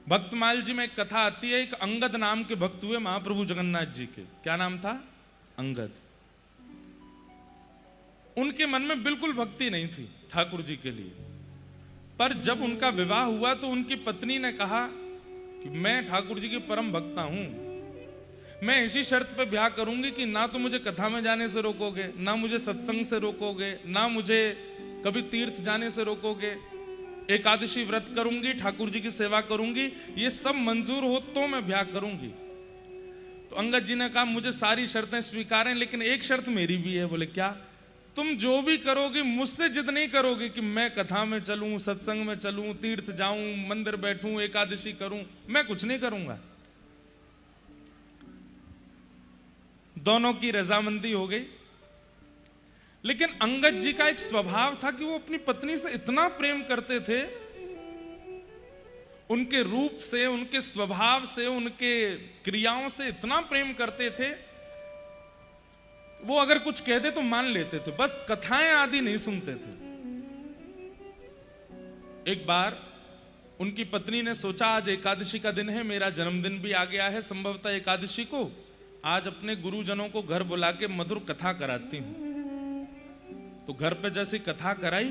भक्तमाल जी में एक कथा आती है, एक अंगद नाम के भक्त हुए महाप्रभु जगन्नाथ जी के। क्या नाम था? अंगद। उनके मन में बिल्कुल भक्ति नहीं थी ठाकुर जी के लिए, पर जब उनका विवाह हुआ तो उनकी पत्नी ने कहा कि मैं ठाकुर जी की परम भक्ता हूं, मैं इसी शर्त पे ब्याह करूंगी कि ना तो मुझे कथा में जाने से रोकोगे, ना मुझे सत्संग से रोकोगे, ना मुझे कभी तीर्थ जाने से रोकोगे, एकादशी व्रत करूंगी, ठाकुर जी की सेवा करूंगी, ये सब मंजूर हो तो मैं ब्याह करूंगी। तो अंगद जी ने कहा मुझे सारी शर्तें स्वीकार हैं, लेकिन एक शर्त मेरी भी है। बोले क्या? तुम जो भी करोगे मुझसे जिद नहीं करोगे कि मैं कथा में चलूं, सत्संग में चलूं, तीर्थ जाऊं, मंदिर बैठूं, एकादशी करूं, मैं कुछ नहीं करूंगा। दोनों की रजामंदी हो गई। लेकिन अंगद जी का एक स्वभाव था कि वो अपनी पत्नी से इतना प्रेम करते थे, उनके रूप से, उनके स्वभाव से, उनके क्रियाओं से इतना प्रेम करते थे, वो अगर कुछ कहते तो मान लेते थे, बस कथाएं आदि नहीं सुनते थे। एक बार उनकी पत्नी ने सोचा आज एकादशी का दिन है, मेरा जन्मदिन भी आ गया है संभवतः एकादशी को, आज अपने गुरुजनों को घर बुला के मधुर कथा कराती हूं। तो घर पे जैसी कथा कराई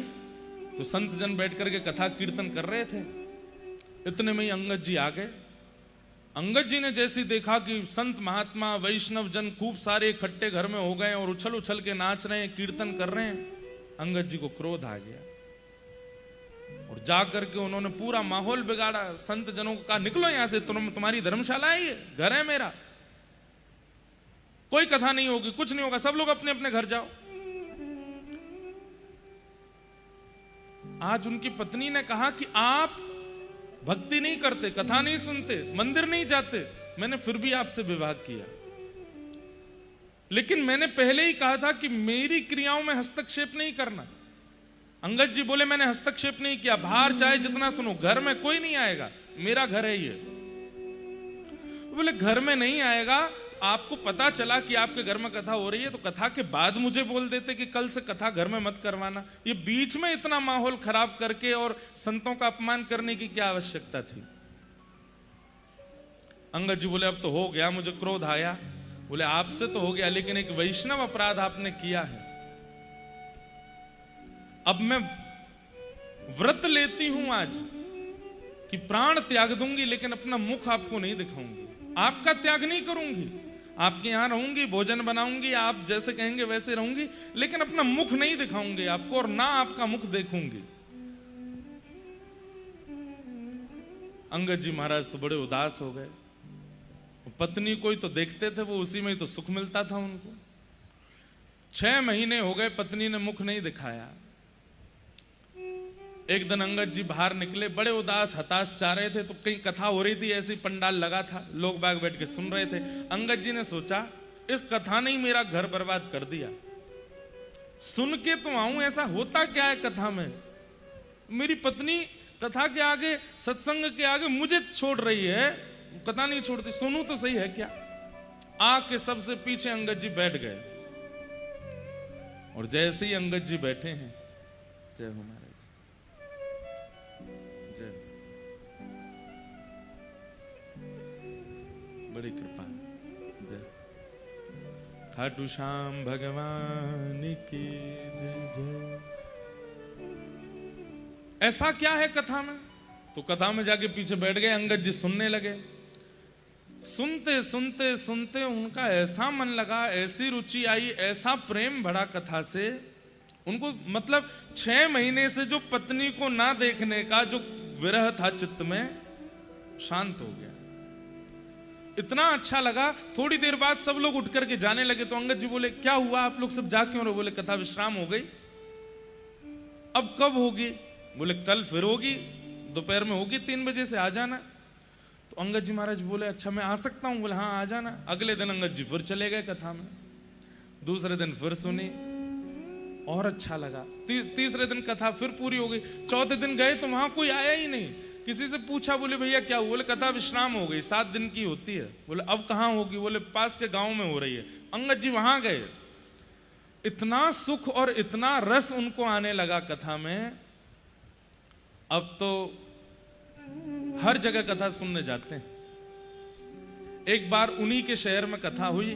तो संत जन बैठ करके कथा कीर्तन कर रहे थे। इतने में ही अंगद जी आ गए। अंगद जी ने जैसी देखा कि संत महात्मा वैष्णव जन खूब सारे इकट्ठे घर में हो गए और उछल उछल के नाच रहे हैं, कीर्तन कर रहे हैं, अंगद जी को क्रोध आ गया और जाकर के उन्होंने पूरा माहौल बिगाड़ा। संत जनों को कहा निकलो यहां से, तुम्हारी धर्मशाला है, ये घर है मेरा, कोई कथा नहीं होगी, कुछ नहीं होगा, सब लोग अपने अपने घर जाओ। आज उनकी पत्नी ने कहा कि आप भक्ति नहीं करते, कथा नहीं सुनते, मंदिर नहीं जाते, मैंने फिर भी आपसे विवाह किया, लेकिन मैंने पहले ही कहा था कि मेरी क्रियाओं में हस्तक्षेप नहीं करना। अंगद जी बोले मैंने हस्तक्षेप नहीं किया, बाहर चाहे जितना सुनो, घर में कोई नहीं आएगा, मेरा घर है ये। बोले घर में नहीं आएगा, आपको पता चला कि आपके घर में कथा हो रही है तो कथा के बाद मुझे बोल देते कि कल से कथा घर में मत करवाना। ये बीच में इतना माहौल खराब करके और संतों का अपमान करने की क्या आवश्यकता थी? अंगद जी बोले अब तो हो गया, मुझे क्रोध आया। बोले आपसे तो हो गया, लेकिन एक वैष्णव अपराध आपने किया है। अब मैं व्रत लेती हूं आज कि प्राण त्याग दूंगी, लेकिन अपना मुख आपको नहीं दिखाऊंगी, आपका त्याग नहीं करूंगी, आपके यहां रहूंगी, भोजन बनाऊंगी, आप जैसे कहेंगे वैसे रहूंगी, लेकिन अपना मुख नहीं दिखाऊंगी आपको और ना आपका मुख देखूंगी। अंगद जी महाराज तो बड़े उदास हो गए। पत्नी कोई तो देखते थे, वो उसी में ही तो सुख मिलता था उनको। 6 महीने हो गए पत्नी ने मुख नहीं दिखाया। एक दिन अंगद जी बाहर निकले, बड़े उदास हताश जा रहे थे, तो कहीं कथा हो रही थी, ऐसी पंडाल लगा था, लोग बाग बैठ के सुन रहे थे। अंगद जी ने सोचा इस कथा ने ही मेरा घर बर्बाद कर दिया, सुन के तो आऊं, ऐसा होता क्या है कथा में, मेरी पत्नी कथा के आगे, सत्संग के आगे मुझे छोड़ रही है, कथा नहीं छोड़ती, सुनूं तो सही है क्या। आके सबसे पीछे अंगद जी बैठ गए और जैसे ही अंगद जी बैठे हैं, जय हो महाराज, बड़ी कृपा, जय खाटू श्याम भगवान की जय। ऐसा क्या है कथा में? तो कथा में जाके पीछे बैठ गए, अंगद जी सुनने लगे। सुनते सुनते सुनते उनका ऐसा मन लगा, ऐसी रुचि आई, ऐसा प्रेम बढ़ा कथा से, उनको मतलब 6 महीने से जो पत्नी को ना देखने का जो विरह था चित्त में, शांत हो गया। इतना अच्छा लगा। थोड़ी देर बाद सब लोग उठ करके जाने लगे, तो अंगद जी बोले क्या हुआ, आप लोग सब जा क्यों रहे? बोले कथा विश्राम हो गई। अब कब होगी? बोले कल फिर होगी, दोपहर में होगी, 3 बजे से आ जाना। तो अंगद जी महाराज बोले अच्छा मैं आ सकता हूं? बोले हाँ आ जाना। अगले दिन अंगद जी फिर चले गए कथा में, दूसरे दिन फिर सुनी और अच्छा लगा, तीसरे दिन कथा फिर पूरी हो गई, चौथे दिन गए तो वहां कोई आया ही नहीं। किसी से पूछा, बोले भैया क्या हुआ? बोले कथा विश्राम हो गई, 7 दिन की होती है। बोले अब कहाँ होगी? बोले पास के गांव में हो रही है। अंगद जी वहां गए, इतना सुख और इतना रस उनको आने लगा कथा में। अब तो हर जगह कथा सुनने जाते हैं। एक बार उन्हीं के शहर में कथा हुई,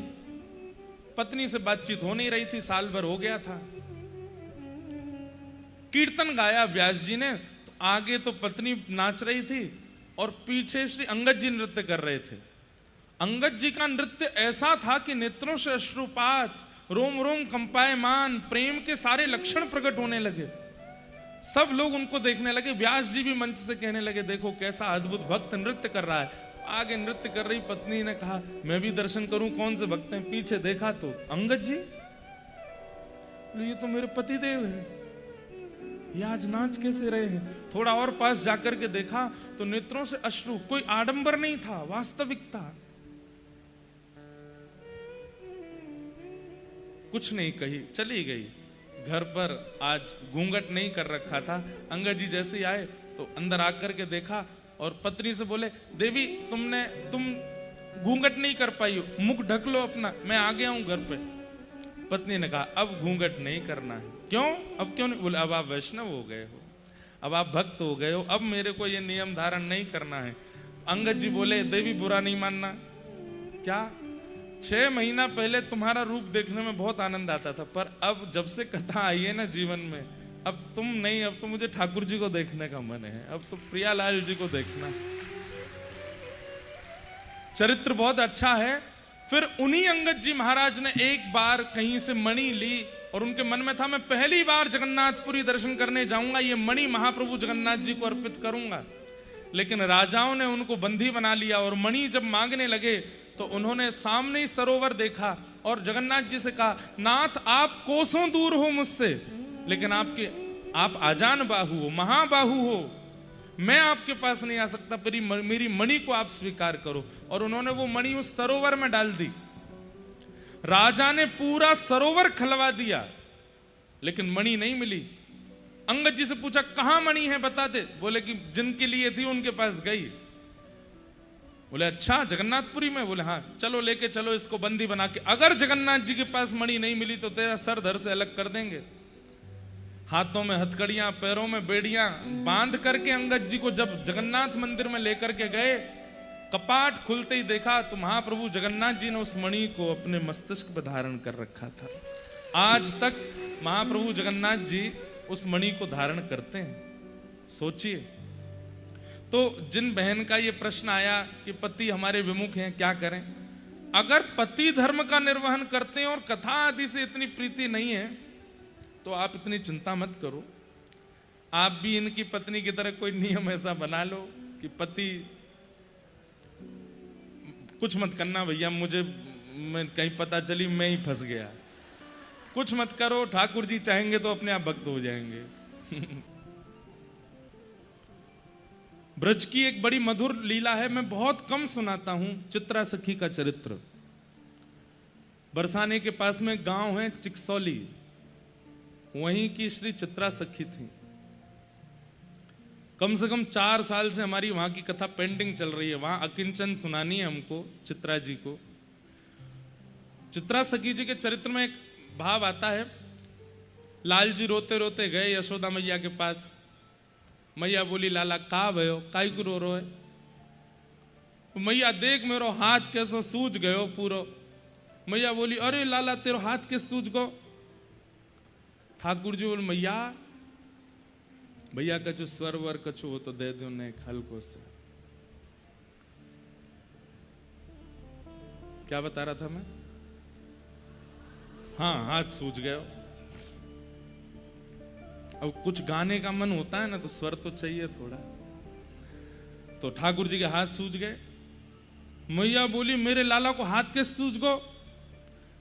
पत्नी से बातचीत हो नहीं रही थी, साल भर हो गया था। कीर्तन गाया व्यास जी ने, तो आगे तो पत्नी नाच रही थी और पीछे श्री अंगद जी नृत्य कर रहे थे। अंगद जी का नृत्य ऐसा था कि नेत्रों से अश्रुपात, रोम रोम कंपायमान, प्रेम के सारे लक्षण प्रकट होने लगे। सब लोग उनको देखने लगे। व्यास जी भी मंच से कहने लगे, देखो कैसा अद्भुत भक्त नृत्य कर रहा है। आगे नृत्य कर रही पत्नी ने कहा, मैं भी दर्शन करूं, कौन से भक्त हैं। पीछे देखा तो अंगद जी, ये तो मेरे पति देव है, ये आज नाच कैसे रहे हैं। थोड़ा और पास जाकर के देखा तो नेत्रों से अश्रु, कोई आडंबर नहीं था, वास्तविकता। कुछ नहीं कही, चली गई। घर पर आज घूंघट नहीं कर रखा था। अंगद जी जैसे ही आए तो अंदर आकर के देखा और पत्नी से बोले, देवी तुम घूंघट नहीं कर पाई हो, मुख ढक लो अपना, मैं आ गया हूं घर पे। पत्नी ने कहा, अब घूंघट नहीं करना है। क्यों? अब क्यों नहीं? बोले, अब आप वैष्णव हो गए हो, अब आप भक्त हो गए हो, अब मेरे को ये नियम धारण नहीं करना है। अंगद जी बोले, देवी बुरा नहीं मानना। क्या? 6 महीना पहले तुम्हारा रूप देखने में बहुत आनंद आता था, पर अब जब से कथा आई है ना जीवन में, अब तुम नहीं, अब तो मुझे ठाकुर जी को देखने का मन है, अब तो प्रियालाल जी को देखना। चरित्र बहुत अच्छा है। फिर उन्हीं अंगद जी महाराज ने एक बार कहीं से मणि ली और उनके मन में था, मैं पहली बार जगन्नाथपुरी दर्शन करने जाऊंगा, ये मणि महाप्रभु जगन्नाथ जी को अर्पित करूंगा। लेकिन राजाओं ने उनको बंदी बना लिया और मणि जब मांगने लगे तो उन्होंने सामने ही सरोवर देखा और जगन्नाथ जी से कहा, नाथ आप कोसों दूर हो मुझसे, लेकिन आप आजान बाहु हो, महाबाहु हो, मैं आपके पास नहीं आ सकता, मेरी मणि को आप स्वीकार करो। और उन्होंने वो मणि उस सरोवर में डाल दी। राजा ने पूरा सरोवर खलवा दिया, लेकिन मणि नहीं मिली। अंगद जी से पूछा, कहां मणि है बता दे। बोले कि जिनके लिए थी उनके पास गई। बोले, अच्छा जगन्नाथपुरी में? बोले, हाँ, चलो लेके चलो इसको बंदी बना के, अगर जगन्नाथ जी के पास मणि नहीं मिली तो तेरा सर धड़ से अलग कर देंगे। हाथों में हथकड़ियां, पैरों में बेड़ियां बांध करके अंगद जी को जब जगन्नाथ मंदिर में लेकर के गए, कपाट खुलते ही देखा तो महाप्रभु जगन्नाथ जी ने उस मणि को अपने मस्तिष्क पर धारण कर रखा था। आज तक महाप्रभु जगन्नाथ जी उस मणि को धारण करते हैं। सोचिए। तो जिन बहन का ये प्रश्न आया कि पति हमारे विमुख हैं, क्या करें? अगर पति धर्म का निर्वहन करते हैं और कथा आदि से इतनी प्रीति नहीं है तो आप इतनी चिंता मत करो। आप भी इनकी पत्नी की तरह कोई नियम ऐसा बना लो कि पति, कुछ मत करना भैया, मैं कहीं पता चली मैं ही फंस गया, कुछ मत करो, ठाकुर जी चाहेंगे तो अपने आप भक्त हो जाएंगे। ब्रज की एक बड़ी मधुर लीला है, मैं बहुत कम सुनाता हूं, चित्रा सखी का चरित्र। बरसाने के पास में गांव है चिकसौली, वहीं की श्री चित्रा सखी थी। कम से कम 4 साल से हमारी वहां की कथा पेंडिंग चल रही है। वहां अकिंचन सुनानी है हमको चित्रा जी को। चित्रा सखी जी के चरित्र में एक भाव आता है, लाल जी रोते रोते गए यशोदा मैया के पास। मैया बोली, लाला का भयो, काई को रो रो है? मैया देख मेरो हाथ कैसो सूज गयो पूरो। मैया बोली, अरे लाला तेरो हाथ किस सूज गो? ठाकुर जी बोले, मैया भैया कछु स्वर वर कछु हो तो दे दो नहीं हल्को से। क्या बता रहा था मैं? हाँ, हाथ सूज गए। अब कुछ गाने का मन होता है ना तो स्वर तो चाहिए थोड़ा। तो ठाकुर जी के हाथ सूज गए। मैया बोली, मेरे लाला को हाथ के सूज गो?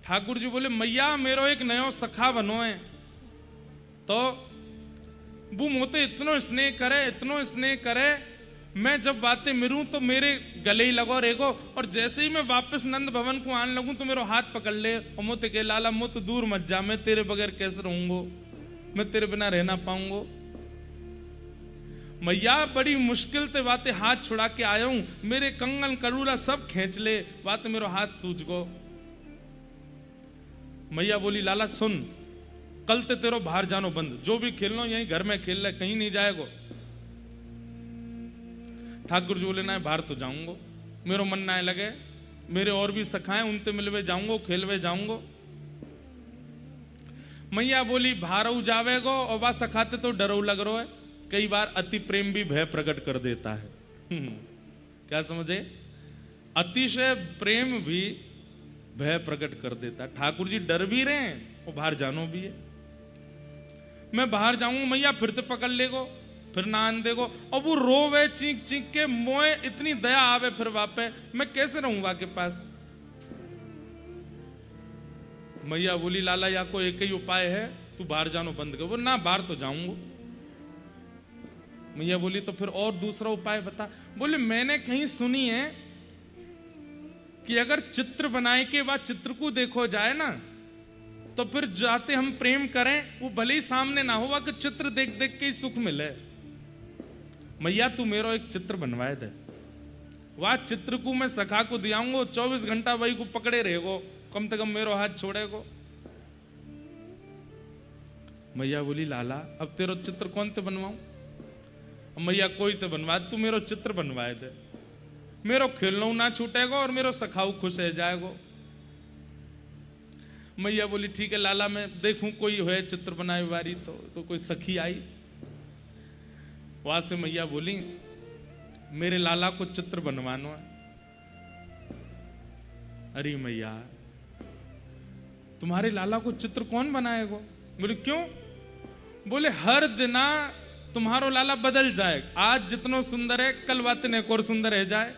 ठाकुर जी बोले, मैया मेरो एक नयो सखा बनो है, तो वो मोते इतनो स्नेह करे, मैं जब बातें मिरूं तो मेरे गले ही लगो रेगो, और जैसे ही मैं वापस नंद भवन को आने लगूं तो मेरा हाथ पकड़ ले और मोते के, लाला मुझ दूर मत जा, मैं तेरे बगैर कैसे रहूंगो, मैं तेरे बिना रहना पाऊंगो। मैया बड़ी मुश्किल से बातें हाथ छुड़ा के आया हूं, मेरे कंगन करूला सब खींच ले, बात मेरा हाथ सूझ गो। मैया बोली, लाला सुन, कल ते तेरो बाहर जानो बंद, जो भी खेलना यहीं घर में खेल ले, कहीं नहीं जाएगो। ठाकुर जी बोले ना बाहर तो जाऊंगो, मेरो मन ना लगे, मेरे और भी सखाएं उनते मिलवे जाऊंगो, खेलवे जाऊंगो। मैया बोली भारऊ जावेगो और बा सखाते तो डरो लग रहा है। कई बार अति प्रेम भी भय प्रकट कर देता है। क्या समझे? अतिशय प्रेम भी भय प्रकट कर देता है। ठाकुर जी डर भी रहे हैं और बाहर जानो भी है। मैं बाहर जाऊंगा मैया फिर तो पकड़ लेगो, फिर ना आन देगो, और वो रोवे चीख चीख के, मोए इतनी दया आवे फिर वापे, मैं कैसे रहूंगा के पास? मैया बोली लाला या को एक ही उपाय है, तू बाहर जानो बंद कर। वो ना बाहर तो जाऊंगा। मैया बोली तो फिर और दूसरा उपाय बता। बोले मैंने कहीं सुनी है कि अगर चित्र बनाए के बाद चित्र को देखो जाए ना, तो फिर जाते हम प्रेम करें, वो भले ही सामने ना हुआ कि चित्र देख देख के ही सुख मिले। मैया तू मेरो एक चित्र बनवाए दे, वह चित्र को मैं सखा को दियाऊंगा, 24 घंटा वही को पकड़े रहेगो, कम से कम मेरो हाथ छोड़ेगो। मैया बोली लाला अब तेरो चित्र कौन ते बनवाऊं? मैया कोई तो बनवा, तू मेरो चित्र बनवाए दे, मेरो खेलना ना छूटेगा और मेरो सखाऊ खुश रह जाएगो। मैया बोली ठीक है लाला, मैं देखूं कोई है चित्र बनाए वारी। तो कोई सखी आई, वहां से मैया बोली मेरे लाला को चित्र बनवाना है। अरे मैया तुम्हारे लाला को चित्र कौन बनाएगा? बोले क्यों? बोले हर दिना तुम्हारो लाला बदल जाए, आज जितनो सुंदर है कल वातने एक और सुंदर रह जाए।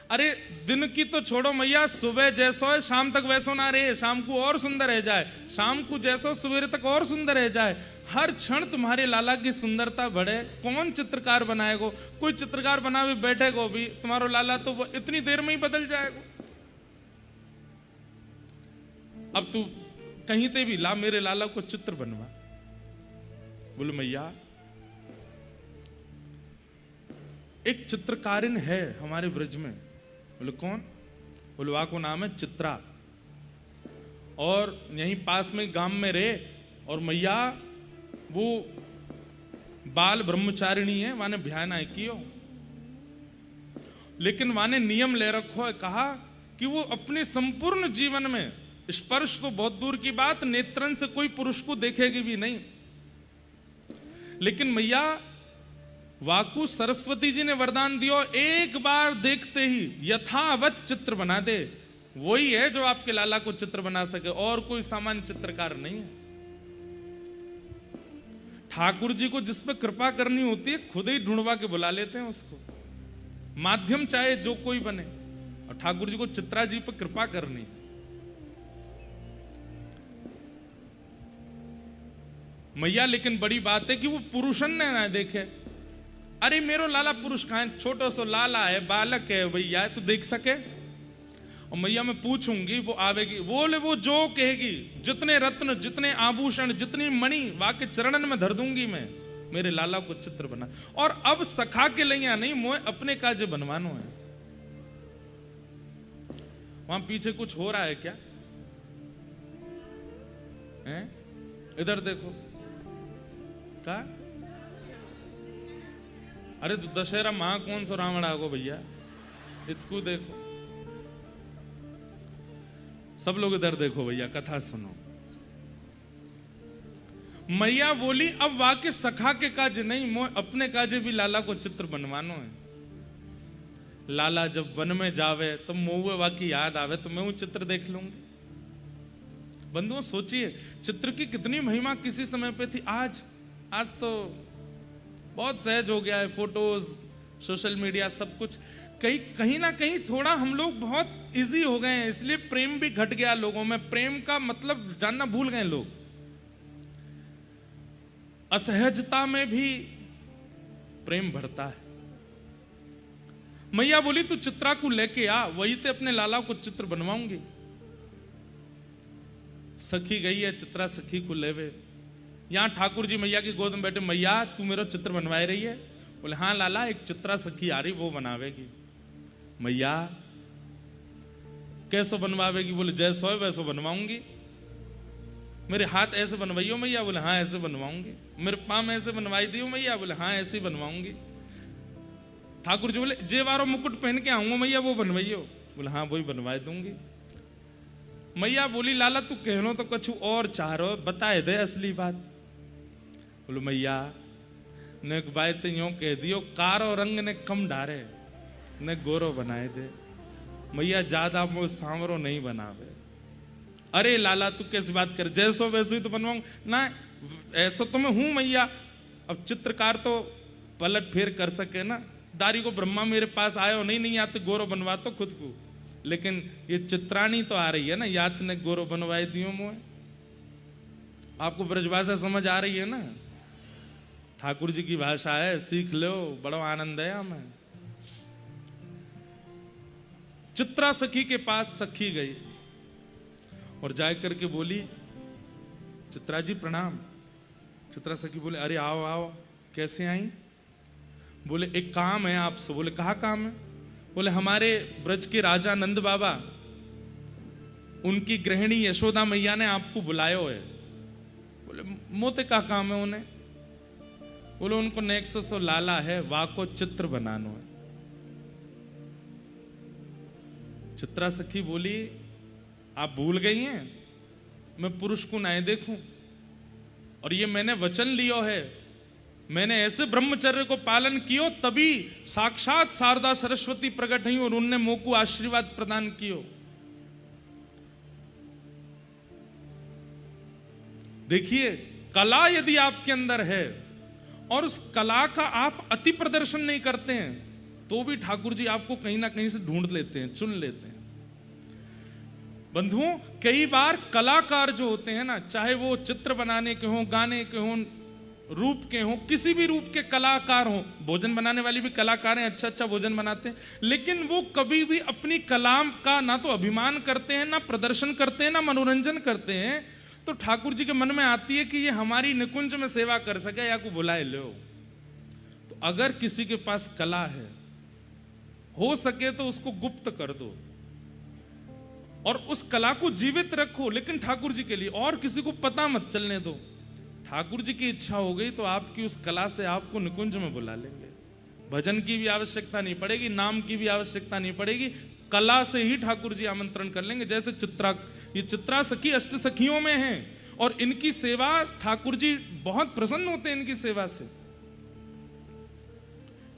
अरे दिन की तो छोड़ो मैया, सुबह जैसो है शाम तक वैसो ना रहे, शाम को और सुंदर रह जाए, शाम को जैसो सवेरे तक और सुंदर रह जाए। हर क्षण तुम्हारे लाला की सुंदरता बढ़े। कौन चित्रकार बनाएगो? कोई चित्रकार बनावे बैठेगो भी, तुम्हारो लाला तो वो इतनी देर में ही बदल जाएगो। अब तू कहीं ते भी ला मेरे लाला को चित्र बनवा। बोले मैया एक चित्रकारिन है हमारे ब्रज में। बोले कौन? बोले वहां को नाम है चित्रा, और यहीं पास में गांव में रहे, और मैया वो बाल ब्रह्मचारिणी है, वाने ब्याह ना कियो, लेकिन वाने नियम ले रखो है, कहा कि वो अपने संपूर्ण जीवन में स्पर्श तो बहुत दूर की बात, नेत्रन से कोई पुरुष को देखेगी भी नहीं। लेकिन मैया वाकु सरस्वती जी ने वरदान दियो, एक बार देखते ही यथावत चित्र बना दे, वही है जो आपके लाला को चित्र बना सके, और कोई सामान्य चित्रकार नहीं है। ठाकुर जी को जिस पे कृपा करनी होती है खुद ही ढूंढवा के बुला लेते हैं उसको, माध्यम चाहे जो कोई बने। और ठाकुर जी को चित्रा जी पे कृपा करनी। मैया लेकिन बड़ी बात है कि वो पुरुषन ने ना देखे। अरे मेरो लाला पुरुष कहां है? छोटो सो लाला है, बालक है भैया, तो देख सके। और मैया मैं पूछूंगी, वो आवेगी, बोले वो जो कहेगी, जितने रत्न, जितने आभूषण, जितनी मणि वाके चरणन में धर दूंगी मैं, मेरे लाला को चित्र बना। और अब सखा के लिया नहीं, मोए अपने काजे बनवानो है। वहां पीछे कुछ हो रहा है क्या? हैं? इधर देखो। का? अरे तो दशहरा महा कौन सा रावण आगो भैया, इतकू देखो। सब लोग इधर देखो भैया, कथा सुनो। मैया बोली अब वाके सखा के काज नहीं, मोए अपने काजे भी लाला को चित्र बनवानो है। लाला जब वन में जावे तो मोए वाकी याद आवे, तो मैं वो चित्र देख लूंगी। बंधुओं सोचिए चित्र की कितनी महिमा किसी समय पे थी। आज तो बहुत सहज हो गया है, फोटोज, सोशल मीडिया, सब कुछ कहीं ना कहीं थोड़ा हम लोग बहुत इजी हो गए हैं, इसलिए प्रेम भी घट गया लोगों में। प्रेम का मतलब जानना भूल गए लोग। असहजता में भी प्रेम बढ़ता है। मैया बोली तू चित्रा को लेके आ, वही ते अपने लाला को चित्र बनवाऊंगी। सखी गई है, चित्रा सखी को लेवे। यहां ठाकुर जी मैया की गोद में बैठे, मैया तू मेरा चित्र बनवाए रही है? बोले हाँ लाला, एक चित्रा सखी आ रही, वो बनावेगी। मैया कैसो बनवावेगी? बोले जैसो है वैसो बनवाऊंगी। मेरे हाथ ऐसे बनवाइयो मैया? बोले हाँ ऐसे बनवाऊंगी। मेरे पाँव ऐसे बनवाई दियो मैया? बोले हाँ ऐसे ही बनवाऊंगी। ठाकुर जी बोले जे वारो मुकुट पहन के आऊंगा मैया वो बनवाइयो। बोले हाँ वही बनवा दूंगी। मैया बोली लाला तू कहनो तो कुछ और चाह रहो, बताए दे असली बात। बोलो मैया ने एक बात यूं कह दियो कारो रंग ने कम डारे ने गोरो बनाए दे, मैया ज्यादा वो सांवरो नहीं बनावे। अरे लाला तू कैसी बात कर, जैसो वैसो ही तो बनवाऊं ना, ऐसा तो मैं हूं मैया। अब चित्रकार तो पलट फेर कर सके ना, दारी को ब्रह्मा मेरे पास आयो नहीं आते गोरो बनवा तो खुद को, लेकिन ये चित्राणी तो आ रही है ना, याद ने गोरो बनवाए दियो मुझे। आपको ब्रजभाषा समझ आ रही है ना, ठाकुर जी की भाषा है, सीख लो, बड़ा आनंद है हमें। चित्रा सखी के पास सखी गई और जाकर करके बोली चित्रा जी प्रणाम। चित्रा सखी बोले अरे आओ आओ, कैसे आई? बोले एक काम है आपसे। बोले कहा काम है? बोले हमारे ब्रज के राजा नंद बाबा, उनकी गृहिणी यशोदा मैया ने आपको बुलायो है। बोले मोते का काम है उन्हें? बोले उनको नेक्स्ट सो लाला है, वा को चित्र बनानो है। चित्रा सखी बोली आप भूल गई हैं, मैं पुरुष को नहीं देखूं, और ये मैंने वचन लियो है, मैंने ऐसे ब्रह्मचर्य को पालन कियो तभी साक्षात शारदा सरस्वती प्रकट हुई और उनने मोह को आशीर्वाद प्रदान कियो। देखिए कला यदि आपके अंदर है और उस कला का आप अति प्रदर्शन नहीं करते हैं तो भी ठाकुर जी आपको कहीं ना कहीं से ढूंढ लेते हैं, चुन लेते हैं। बंधुओं कई बार कलाकार जो होते हैं ना, चाहे वो चित्र बनाने के हों, गाने के हों, रूप के हों, किसी भी रूप के कलाकार हों, भोजन बनाने वाली भी कलाकार हैं, अच्छा अच्छा भोजन बनाते हैं, लेकिन वो कभी भी अपनी कला का ना तो अभिमान करते हैं, ना प्रदर्शन करते हैं, ना मनोरंजन करते हैं। तो ठाकुर जी के मन में आती है कि ये हमारी निकुंज में सेवा कर सके या को बुलाए लो। तो अगर किसी के पास कला है, हो सके तो उसको गुप्त कर दो और उस कला को जीवित रखो, लेकिन ठाकुर जी के लिए, और किसी को पता मत चलने दो। ठाकुर जी की इच्छा हो गई तो आपकी उस कला से आपको निकुंज में बुला लेंगे। भजन की भी आवश्यकता नहीं पड़ेगी, नाम की भी आवश्यकता नहीं पड़ेगी, कला से ही ठाकुर जी आमंत्रण कर लेंगे। जैसे ये चित्रा सखी अष्ट सखियों में हैं और इनकी सेवा ठाकुर जी बहुत प्रसन्न होते हैं इनकी सेवा से।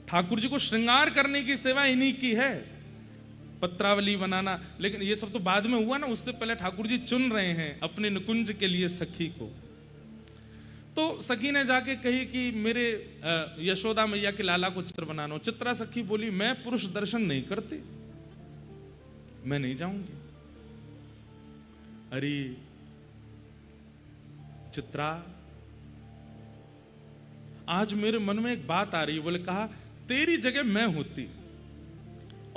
ठाकुर जी को श्रृंगार करने की सेवा इन्हीं की है, पत्रावली बनाना, लेकिन ये सब तो बाद में हुआ ना, उससे पहले ठाकुर जी चुन रहे हैं अपने निकुंज के लिए सखी को। तो सखी ने जाके कही कि मेरे यशोदा मैया के लाला को चित्र बनाना। चित्रा सखी बोली मैं पुरुष दर्शन नहीं करती, मैं नहीं जाऊंगी। अरे चित्रा आज मेरे मन में एक बात आ रही है। बोले कहा तेरी जगह मैं होती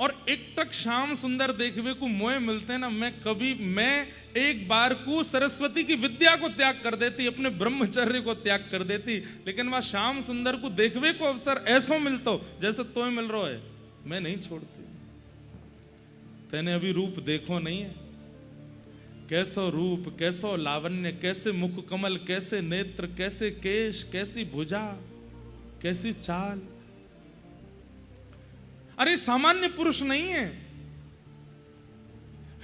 और एक टक श्याम सुंदर देखवे को मोह मिलते ना, मैं एक बार को सरस्वती की विद्या को त्याग कर देती, अपने ब्रह्मचर्य को त्याग कर देती, लेकिन वह श्याम सुंदर को देखवे को अवसर ऐसो मिलतो जैसे तोय मिल रहा है, मैं नहीं छोड़ती। तेने अभी रूप देखो नहीं है, कैसो रूप, कैसो लावण्य, कैसे मुख कमल, कैसे नेत्र, कैसे केश, कैसी भुजा, कैसी चाल। अरे सामान्य पुरुष नहीं है।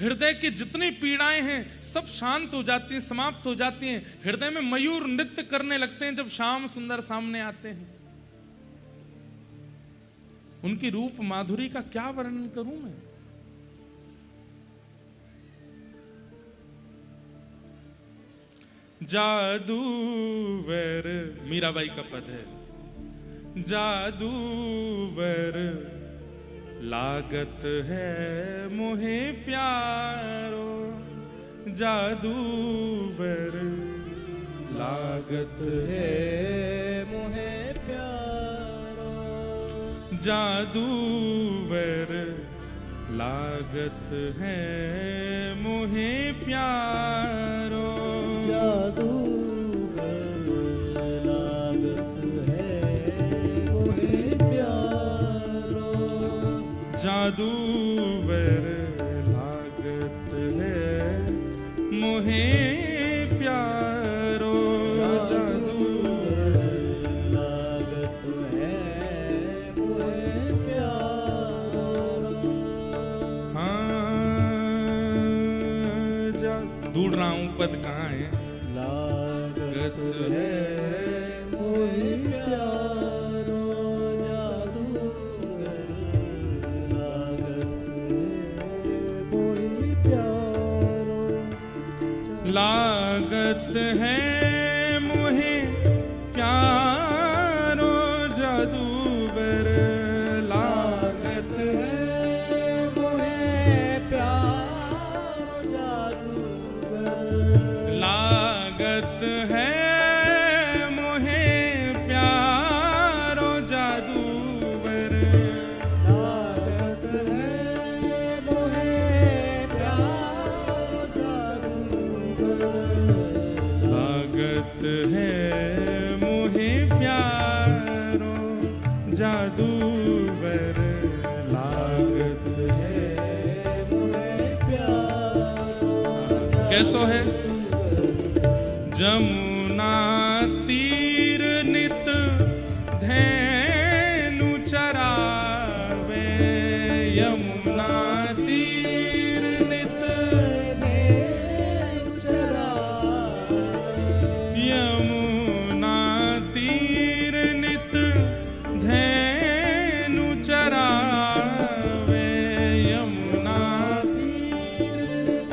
हृदय की जितनी पीड़ाएं हैं सब शांत हो जाती हैं, समाप्त हो जाती हैं। हृदय में मयूर नृत्य करने लगते हैं जब श्याम सुंदर सामने आते हैं। उनकी रूप माधुरी का क्या वर्णन करूं मैं। जादूवर, मीराबाई का पद है, जादूवर लागत है मोहे प्यारो, जादूवर लागत है मोहे प्यारो, जादूवर लागत है मोहे प्यारो, जादूगर लागत है मोहे प्यारो, जादूवर लागत है मोहे प्यारो, जादूगर लागत है मोहे प्यारो, गाऊं पद कहाँ है। लागत है मोहे प्यारो जादूगर, लागत है मोहे प्यारो जादूगर, लागत है मोहे प्यारो जादूगर, लागत है मोहे प्यारो जादूगर, लागत है मोहे प्यारो जादूगर, लागत है मोहे प्यारो जादूगर, लागत है मोहे प्यारो। कैसो है। जमुना तीर नित धेनु चरावे, यमुना तीर नित धेनु चरावे, यमुना तीर नित धेनु चरावे, यमुना तीर नित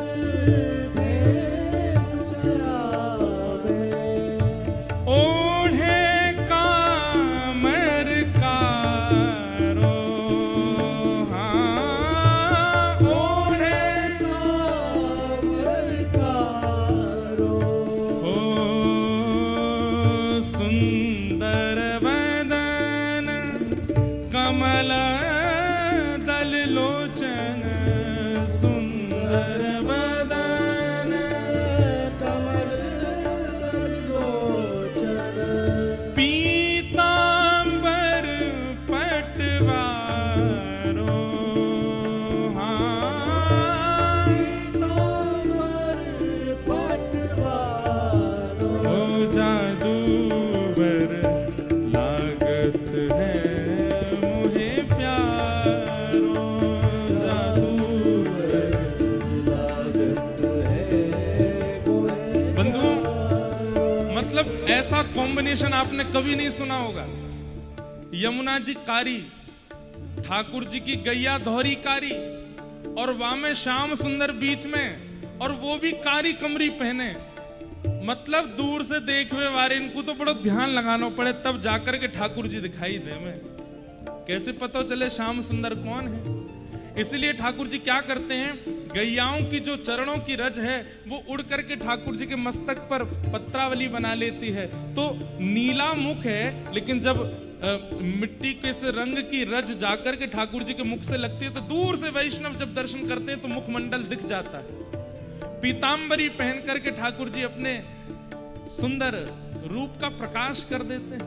धेनु चरावे, ओढ़े कामर कारो, हाँ ओढ़े कामर कारो, हो सुंदर वदन कमल दल लोचन, सुंदर वदन कमल दल लोचन, पीतांबर पटवारो, हाँ पीतांबर पटवारो, ओ जादूगर लागत है मोहे प्यारो, जादूगर लागत है मोहे। बंधुओं, मतलब ऐसा कॉम्बिनेशन आपने कभी नहीं सुना होगा। यमुना जी कारी, ठाकुर जी की गैया धौरी कारी, और वहां में श्याम सुंदर बीच में, और वो भी कारी कमरी पहने। मतलब दूर से देखवे वारे इनको तो बड़ा ध्यान लगाना पड़े तब जाकर के ठाकुर जी दिखाई दे में। कैसे पता चले श्याम सुंदर कौन है। इसलिए ठाकुर जी क्या करते हैं, गैयाओं की जो चरणों की रज है वो उड़ करके ठाकुर जी के मस्तक पर पत्रावली बना लेती है। तो नीला मुख है, लेकिन जब मिट्टी के से रंग की रज जाकर के ठाकुर जी के मुख से लगती है तो दूर से वैष्णव जब दर्शन करते हैं तो मुखमंडल दिख जाता है। पीतांबरी पहन करके ठाकुर जी अपने सुंदर रूप का प्रकाश कर देते हैं।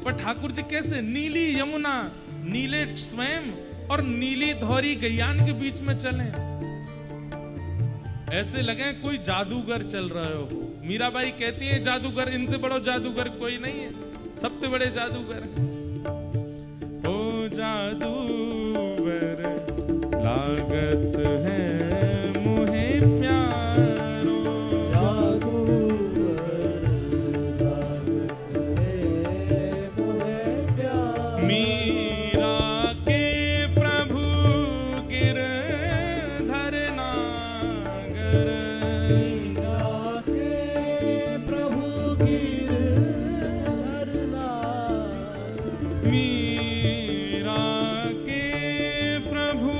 पर ठाकुर जी कैसे, नीली यमुना, नीले स्वयं और नीली धौरी गैयान के बीच में चले, ऐसे लगे कोई जादूगर चल रहे हो। मीराबाई कहती है जादूगर, इनसे बड़ो जादूगर कोई नहीं है, सबसे बड़े जादूगर ओ जादूगर लागत है मोहे प्यारो, जादूगर लागत है मोहे प्यारो, मीरा के प्रभु गिरधर नागर, मीरा के प्रभु गिरधर नागर, मीरा के प्रभु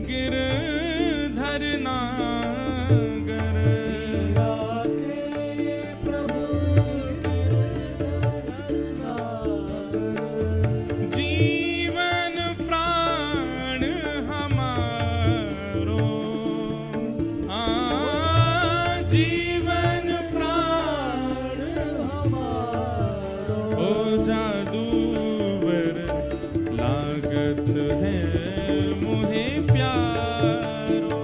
गिरधर नागर, मीरा के प्रभु गिरधर नागर, जीवन प्राण हमारो, जीवन प्राण हमारो, ओ जादूगर लागत है मोहे प्यारो,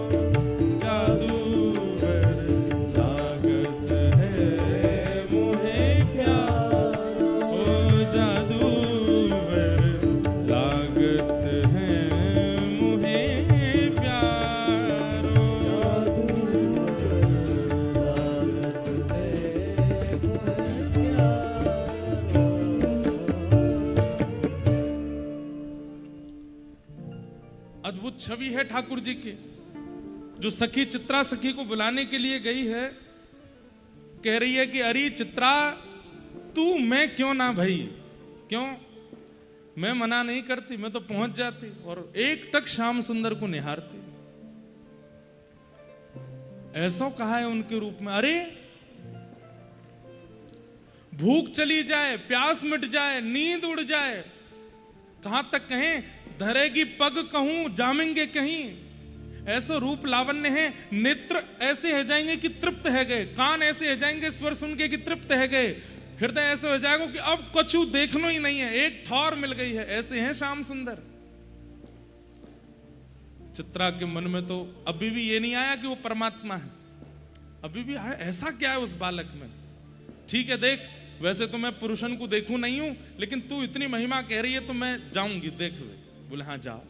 जादूगर लागत है मोहे प्यारो, ओ जादूगर लागत है मोहे प्यारो, जादूगर अद्भुत छवि है ठाकुर जी की। जो सखी चित्रा सखी को बुलाने के लिए गई है, कह रही है कि अरे चित्रा तू, मैं क्यों ना भाई, क्यों, मैं मना नहीं करती, मैं तो पहुंच जाती और एक टक श्याम सुंदर को निहारती। ऐसा कहा है उनके रूप में। अरे भूख चली जाए, प्यास मिट जाए, नींद उड़ जाए, कहां तक कहें, धरेगी पग कहूं जामेंगे कहीं। ऐसा रूप लावण्य है, नेत्र ऐसे हो जाएंगे कि तृप्त है गए, कान ऐसे हो जाएंगे स्वर सुन के कि तृप्त है गए, हृदय ऐसे हो जाएगा कि अब कछु देखना ही नहीं है, एक ठौर मिल गई है। ऐसे हैं श्याम सुंदर। चित्रा के मन में तो अभी भी ये नहीं आया कि वो परमात्मा है, अभी भी आया ऐसा क्या है उस बालक में। ठीक है देख, वैसे तो मैं पुरुषन को देखूं नहीं हूं, लेकिन तू इतनी महिमा कह रही है तो मैं जाऊंगी, देख। बोले हाँ जाओ।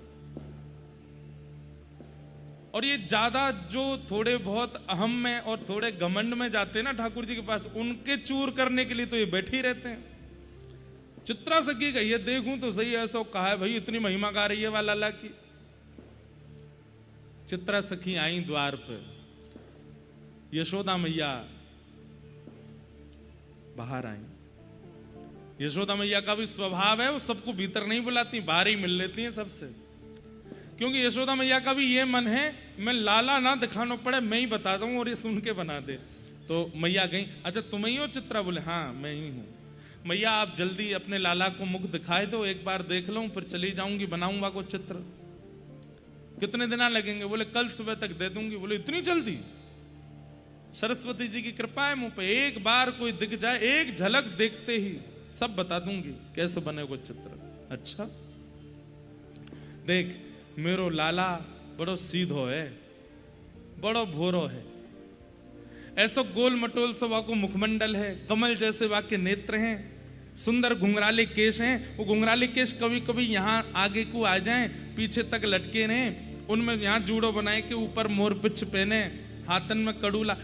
और ये ज्यादा जो थोड़े बहुत अहम में और थोड़े घमंड में जाते हैं ना ठाकुर जी के पास, उनके चूर करने के लिए तो ये बैठे ही रहते हैं। चित्रा सखी कही है, देखूं तो सही, ऐसा कहा है भाई, इतनी महिमा गा रही है वाला ला की। चित्रा सखी आई द्वार पर, यशोदा मैया बाहर आई। यशोदा मैया का भी स्वभाव है, वो सबको भीतर नहीं बुलाती, बाहर ही मिल लेती हैं सबसे, क्योंकि यशोदा मैया का भी ये मन है मैं लाला ना दिखाना पड़े, मैं ही बता दूं और ये सुन के बना दे। तो मैया गई, अच्छा तुम ही हो चित्रा? बोले हाँ मैं ही हूं। मैया आप जल्दी अपने लाला को मुख दिखाए दो, एक बार देख लूं, फिर चली जाऊंगी, बनाऊंगा को चित्र। कितने दिन लगेंगे? बोले कल सुबह तक दे दूंगी। बोले इतनी जल्दी? सरस्वती जी की कृपा है मुंह पे, एक बार कोई दिख जाए, एक झलक देखते ही सब बता दूंगी कैसे बने वो चित्र। अच्छा देख, मेरो लाला बड़ो सीधो है, बड़ो भोरो है, ऐसा गोल मटोल सा वाको मुखमंडल है, कमल जैसे वाके नेत्र हैं, सुंदर घुंघराले केश हैं। वो घुंघराले केश कभी कभी यहाँ आगे को आ जाएं, पीछे तक लटके रहें, उनमें यहाँ जूड़ो बनाए के ऊपर मोर पिछ पहने, हाथन में कड़ूला।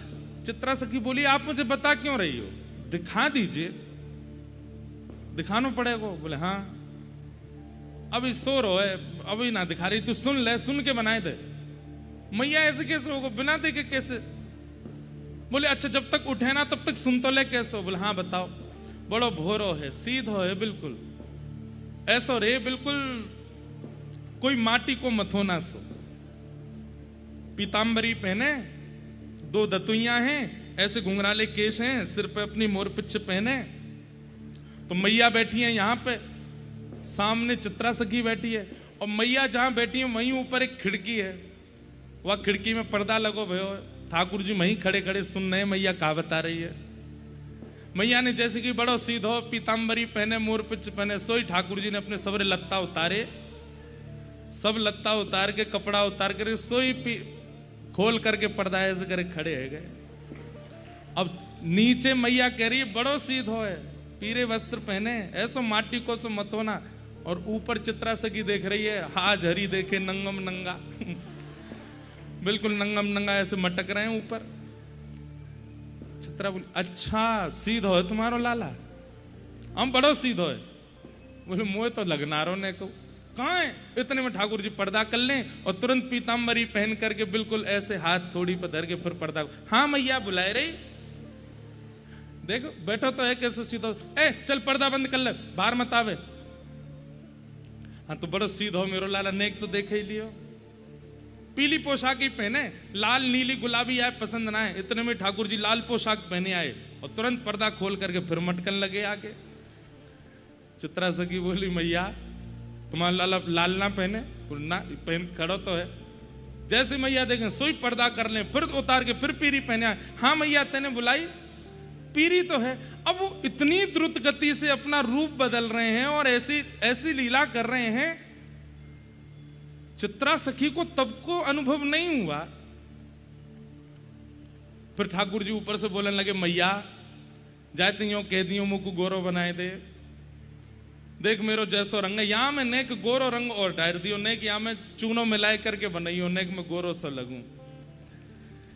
चित्रा सखी बोली आप मुझे बता क्यों रही हो, दिखा दीजिए, दिखाना पड़ेगा। बोले हाँ अभी सो रो है, अभी ना दिखा रही, तू सुन ले, सुन के बनाए दे। मैया ऐसे कैसे होगा, बिना देखे कैसे? बोले अच्छा जब तक उठे ना तब तक सुन तो ले, कैसे हो? बोले हाँ बताओ। बड़ो भोरो है, सीधो है, बिल्कुल ऐसा रे, बिल्कुल कोई माटी को मथो ना सो। पीतांबरी पहने, दो दतुइयां हैं, ऐसे घुंघराले केश हैं, सिर पे अपनी मोर पिछ पहने। तो मैया बैठी है यहाँ पे, सामने चित्रा सखी बैठी है, और मैया जहां बैठी है वहीं ऊपर एक खिड़की है, वह खिड़की में पर्दा लगो भयो, ठाकुर जी वहीं खड़े खड़े सुन रहे, मैया क्या बता रही है। मैया ने जैसे कि बड़ो सीधो, पीतांबरी पहने, मोर पिछ पहने, सोई ठाकुर जी ने अपने सबरे लत्ता उतारे, सब लत्ता उतार के, कपड़ा उतार कर, सोई खोल करके पर्दा ऐसे करे खड़े है गए। अब नीचे मैया कह रही है बड़ो सीधो है, पीरे वस्त्र पहने, ऐसो माटी को सो मत होना, और ऊपर चित्रा सखी देख रही है, हाज हरी देखे नंगम नंगा बिल्कुल नंगम नंगा ऐसे मटक रहे हैं ऊपर। चित्रा बोली अच्छा सीधो है तुम्हारो लाला? हम बड़ो सीधो है। बोले मुझे तो लगनारो ने को कहाँ है? इतने में ठाकुर जी पर्दा कर लें और तुरंत पीतांबरी पहन करके बिल्कुल ऐसे हाथ थोड़ी पर धर के फिर पर्दा, हाँ मैया बुलाए रही, देखो बैठो तो है कैसे सीधो, ए चल पर्दा बंद कर ले, बाहर मत आवे। हाँ तो बड़ो सीधो मेरो लाला, नेक तो देखे ही लियो। पीली पोशाक ही पहने, लाल नीली गुलाबी आए पसंद ना आए, इतने में ठाकुर जी लाल पोशाक पहने आए और तुरंत पर्दा खोल करके फिर मटकन लगे आगे। चित्रा सखी बोली मैया तुम्हारा लाला लाल ना पहने? ना पहन खड़ो तो है। जैसे मैया देखें सोई पर्दा कर ले, फिर उतार के फिर पीरी पहने आए। हाँ मैया तेने बुलाई, पीरी तो है। अब वो इतनी द्रुत गति से अपना रूप बदल रहे हैं और ऐसी ऐसी लीला कर रहे हैं, चित्रा सखी को तब को अनुभव नहीं हुआ। फिर ठाकुर जी ऊपर से बोलने लगे मैया जाते यो कह दियो मुख गोरो बनाए दे, देख मेरो जैसो रंग है, यहां में नेक गोरो रंग और डायर दियो, नेक यहां में चूनो मिलाए करके बनाइयो, नेक में गोरो सा लगूं।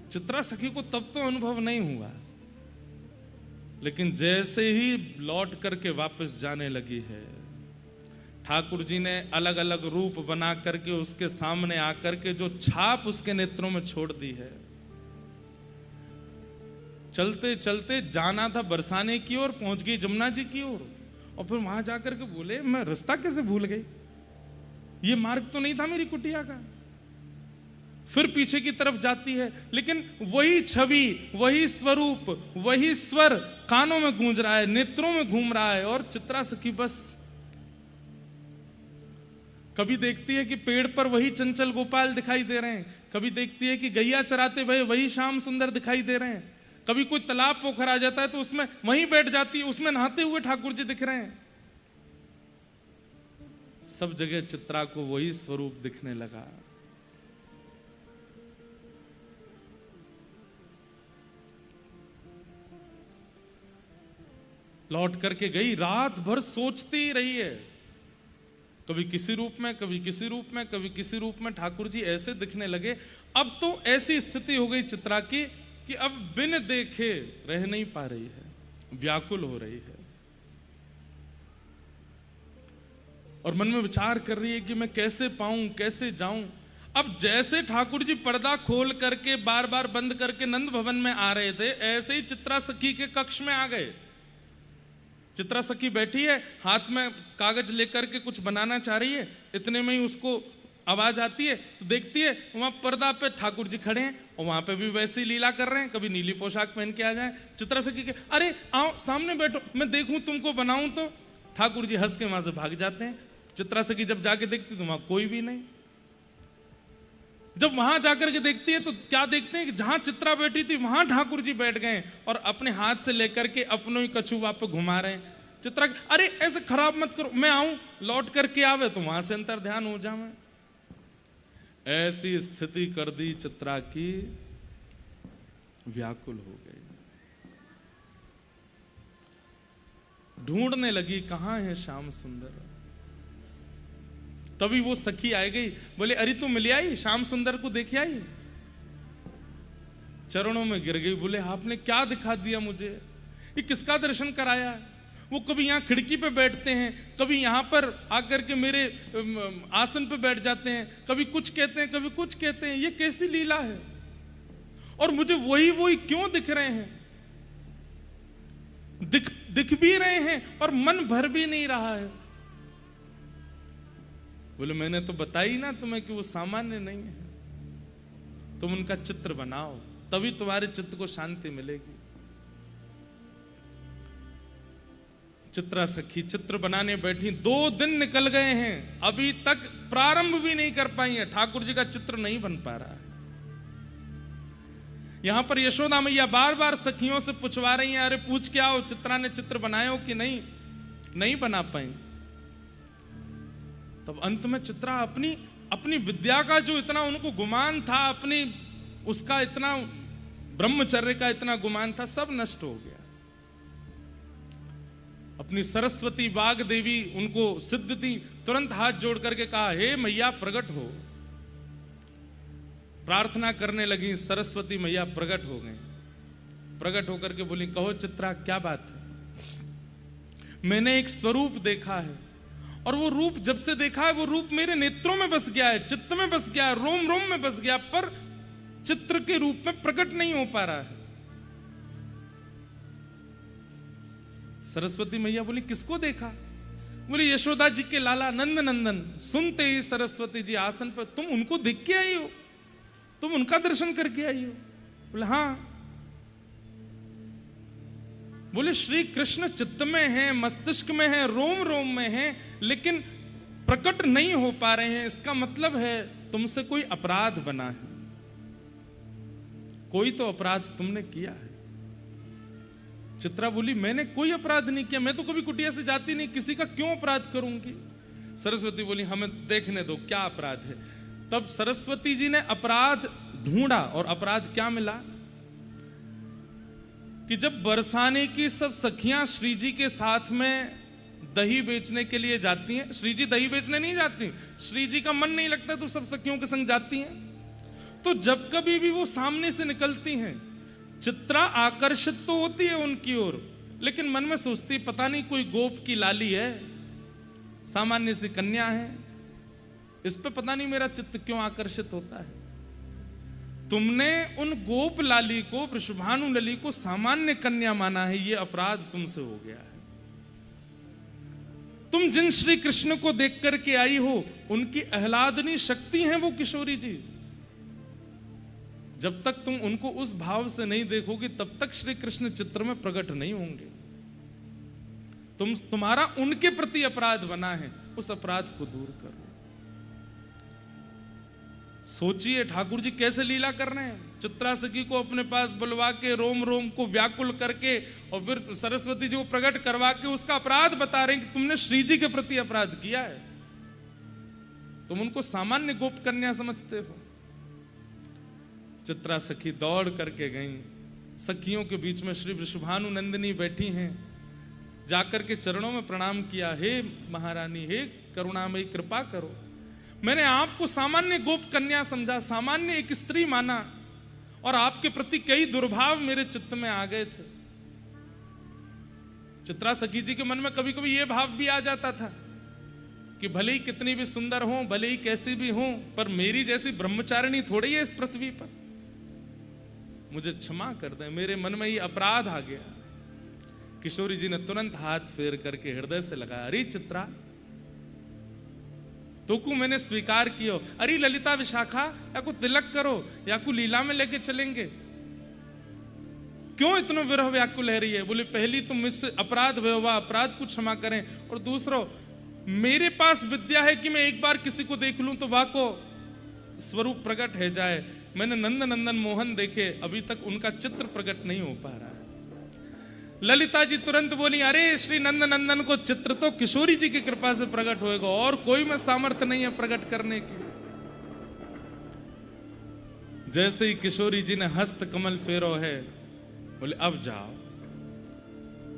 चित्रा सखी को तब तो अनुभव नहीं हुआ, लेकिन जैसे ही लौट करके वापस जाने लगी है, ठाकुर जी ने अलग अलग रूप बना करके उसके सामने आकर के जो छाप उसके नेत्रों में छोड़ दी है। चलते चलते जाना था बरसाने की ओर, पहुंच गई जमुना जी की ओर, और फिर वहां जाकर के बोले मैं रास्ता कैसे भूल गई, ये मार्ग तो नहीं था मेरी कुटिया का। फिर पीछे की तरफ जाती है, लेकिन वही छवि, वही स्वरूप, वही स्वर कानों में गूंज रहा है, नेत्रों में घूम रहा है। और चित्रा सखी बस कभी देखती है कि पेड़ पर वही चंचल गोपाल दिखाई दे रहे हैं, कभी देखती है कि गैया चराते भये वही श्याम सुंदर दिखाई दे रहे हैं, कभी कोई तालाब पोखर आ जाता है तो उसमें वहीं बैठ जाती है, उसमें नहाते हुए ठाकुर जी दिख रहे हैं। सब जगह चित्रा को वही स्वरूप दिखने लगा। लौट करके गई, रात भर सोचती ही रही है, कभी किसी रूप में, कभी किसी रूप में, कभी किसी रूप में ठाकुर जी ऐसे दिखने लगे। अब तो ऐसी स्थिति हो गई चित्रा की कि अब बिन देखे रह नहीं पा रही है, व्याकुल हो रही है, और मन में विचार कर रही है कि मैं कैसे पाऊं, कैसे जाऊं। अब जैसे ठाकुर जी पर्दा खोल करके बार बार बंद करके नंद भवन में आ रहे थे, ऐसे ही चित्रा सखी के कक्ष में आ गए। चित्रा सखी बैठी है, हाथ में कागज लेकर के कुछ बनाना चाह रही है, इतने में ही उसको आवाज आती है तो देखती है वहां पर्दा पे ठाकुर जी खड़े हैं, और वहां पे भी वैसी लीला कर रहे हैं, कभी नीली पोशाक पहन के आ जाए। चित्रा सखी के अरे आओ सामने बैठो, मैं देखूं तुमको बनाऊं, तो ठाकुर जी हंस के वहां से भाग जाते हैं। चित्रा सखी जब जाके देखती तो वहां कोई भी नहीं। जब वहां जाकर के देखती है तो क्या देखते हैं कि जहां चित्रा बैठी थी वहां ठाकुर जी बैठ गए और अपने हाथ से लेकर के अपनों ही कछुआ पे घुमा रहे हैं। चित्रा अरे ऐसे खराब मत करो, मैं आऊं, लौट करके आवे तो वहां से अंतर ध्यान हो जाए। ऐसी स्थिति कर दी चित्रा की, व्याकुल हो गई, ढूंढने लगी कहां है श्याम सुंदर। तभी वो सखी आ गई, बोले अरे तू मिल आई, श्याम सुंदर को देख आई। चरणों में गिर गई, बोले आपने क्या दिखा दिया मुझे, ये किसका दर्शन कराया। वो कभी यहाँ खिड़की पे बैठते हैं, कभी यहाँ पर आकर के मेरे आसन पे बैठ जाते हैं, कभी कुछ कहते हैं, कभी कुछ कहते हैं, ये कैसी लीला है। और मुझे वही वही क्यों दिख रहे हैं, दिख भी रहे हैं और मन भर भी नहीं रहा है। बोले मैंने तो बताई ना तुम्हें कि वो सामान्य नहीं है, तुम उनका चित्र बनाओ तभी तुम्हारे चित्त को शांति मिलेगी। चित्रा सखी चित्र बनाने बैठी, 2 दिन निकल गए हैं, अभी तक प्रारंभ भी नहीं कर पाई है, ठाकुर जी का चित्र नहीं बन पा रहा है। यहां पर यशोदा मैया बार बार सखियों से पूछवा रही हैं, अरे पूछ के आओ चित्रा ने चित्र बनाया हो कि नहीं, नहीं बना पाई। तब अंत में चित्रा अपनी विद्या का जो इतना उनको गुमान था, अपनी उसका इतना ब्रह्मचर्य का इतना गुमान था, सब नष्ट हो गया। अपनी सरस्वती बाग देवी उनको सिद्ध थी, तुरंत हाथ जोड़ करके कहा हे मैया प्रकट हो। प्रार्थना करने लगी, सरस्वती मैया प्रकट हो गई। प्रकट होकर के बोली कहो चित्रा क्या बात है। मैंने एक स्वरूप देखा है और वो रूप जब से देखा है वो रूप मेरे नेत्रों में बस गया है, चित्त में बस गया है, रोम रोम में बस गया, पर चित्र के रूप में प्रकट नहीं हो पा रहा है। सरस्वती मैया बोली किसको देखा। बोली यशोदा जी के लाला नंद नंदन। सुनते ही सरस्वती जी आसन पर, तुम उनको देख के आई हो, तुम उनका दर्शन करके आई हो। बोले हाँ। बोले श्री कृष्ण चित्त में है, मस्तिष्क में है, रोम रोम में है, लेकिन प्रकट नहीं हो पा रहे हैं। इसका मतलब है तुमसे कोई अपराध बना है, कोई तो अपराध तुमने किया है। चित्रा बोली मैंने कोई अपराध नहीं किया, मैं तो कभी कुटिया से जाती नहीं, किसी का क्यों अपराध करूंगी। सरस्वती बोली हमें देखने दो क्या अपराध है। तब सरस्वती जी ने अपराध ढूंढा और अपराध क्या मिला कि जब बरसाने की सब सखियां श्री जी के साथ में दही बेचने के लिए जाती हैं, श्री जी दही बेचने नहीं जाती, श्री जी का मन नहीं लगता तो सब सखियों के संग जाती हैं। तो जब कभी भी वो सामने से निकलती हैं, चित्रा आकर्षित तो होती है उनकी ओर, लेकिन मन में सोचती पता नहीं कोई गोप की लाली है, सामान्य सी कन्या है, इस पे पता नहीं मेरा चित्त क्यों आकर्षित होता है। तुमने उन गोप लाली को, वृषभानु लली को सामान्य कन्या माना है, ये अपराध तुमसे हो गया है। तुम जिन श्री कृष्ण को देख करके आई हो, उनकी आह्लादनी शक्ति हैं वो किशोरी जी। जब तक तुम उनको उस भाव से नहीं देखोगे, तब तक श्री कृष्ण चित्र में प्रकट नहीं होंगे। तुम्हारा उनके प्रति अपराध बना है, उस अपराध को दूर करो। सोचिए ठाकुर जी कैसे लीला कर रहे हैं। चित्रा सखी को अपने पास बुलवा के, रोम रोम को व्याकुल करके, और फिर सरस्वती जी को प्रकट करवा के उसका अपराध बता रहे हैं कि तुमने श्री जी के प्रति अपराध किया है। तुम उनको सामान्य गोप कन्या समझते हो। चित्रा सखी दौड़ करके गई, सखियों के बीच में श्री वृषभानु नंदिनी बैठी हैं, जाकर के चरणों में प्रणाम किया। हे महारानी, हे करुणामयी, कृपा करो। मैंने आपको सामान्य गोप कन्या समझा, सामान्य एक स्त्री माना, और आपके प्रति कई दुर्भाव मेरे चित्त में आ गए थे। चित्रा सखी जी के मन में कभी कभी यह भाव भी आ जाता था कि भले ही कितनी भी सुंदर हो, भले ही कैसी भी हो, पर मेरी जैसी ब्रह्मचारिणी थोड़ी है इस पृथ्वी पर। मुझे क्षमा कर दें, मेरे मन में ये अपराध आ गया। किशोरी जी ने तुरंत हाथ फेर करके हृदय से लगाया, अरे चित्रा, तो को मैंने स्वीकार किया। अरे ललिता विशाखा, या को तिलक करो, या को लीला में लेके चलेंगे। क्यों इतना विरह व्याकुल है रही है? बोले पहली तुम मुझसे अपराध हुआ, अपराध को क्षमा करें, और दूसरा मेरे पास विद्या है कि मैं एक बार किसी को देख लूं तो वह को स्वरूप प्रकट है जाए। मैंने नंद नंदन मोहन देखे, अभी तक उनका चित्र प्रकट नहीं हो पा रहा है। ललिता जी तुरंत बोली, अरे श्री नंद नंदन को चित्र तो किशोरी जी की कृपा से प्रकट होएगा, और कोई में सामर्थ्य नहीं है प्रकट करने की। जैसे ही किशोरी जी ने हस्त कमल फेरो है, बोले अब जाओ।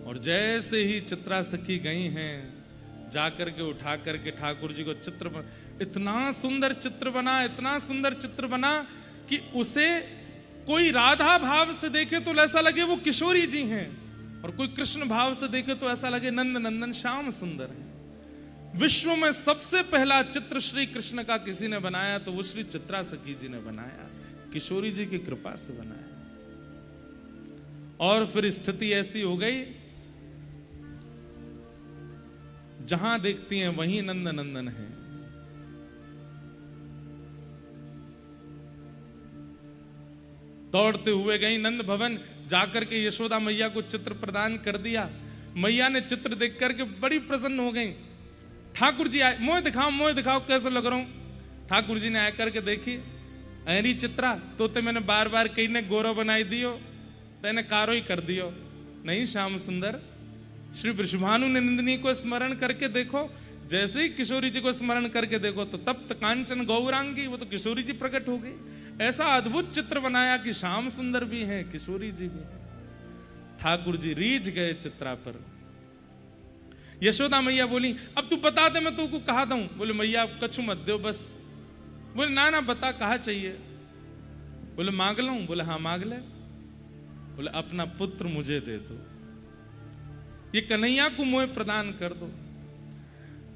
और जैसे ही चित्रा सखी गई हैं, जाकर के उठा करके ठाकुर जी को चित्र बना, इतना सुंदर चित्र बना, इतना सुंदर चित्र बना कि उसे कोई राधा भाव से देखे तो ऐसा लगे वो किशोरी जी हैं, और कोई कृष्ण भाव से देखे तो ऐसा लगे नंद नंदन श्याम सुंदर है। विश्व में सबसे पहला चित्र श्री कृष्ण का किसी ने बनाया तो वो श्री चित्रा सखी जी ने बनाया, किशोरी जी की कृपा से बनाया। और फिर स्थिति ऐसी हो गई, जहां देखती हैं वहीं नंद नंदन है। दौड़ते हुए गई नंद भवन, जाकर के यशोदा मैया को चित्र प्रदान कर दिया। मैया ने चित्र देख करके बड़ी प्रसन्न हो गई। ठाकुर जी आए, मोह दिखाओ कैसे लग रहा हूं। ठाकुर जी ने आकर के देखी, अहरी चित्रा, तो ते मैंने बार बार कहीं ने गोरो बनाई दियो, तेने कारो ही कर दियो। नहीं श्याम सुंदर, श्री वृषभानु नंदिनी को स्मरण करके देखो। जैसे ही किशोरी जी को स्मरण करके देखो तो तप्त कांचन गौरांगी, वो तो किशोरी जी प्रकट हो गई। ऐसा अद्भुत चित्र बनाया कि श्याम सुंदर भी हैं, किशोरी जी भी हैं। ठाकुर जी रीझ गए चित्रा पर। यशोदा मैया बोली, अब तू बता दे, मैं तुमको कहा दूं। बोले मैया कछु मत दो बस। बोले ना बता, कहा चाहिए। बोले मांग लूं। बोले हाँ मांग ले। बोले अपना पुत्र मुझे दे दो, ये कन्हैया को मोह प्रदान कर दो।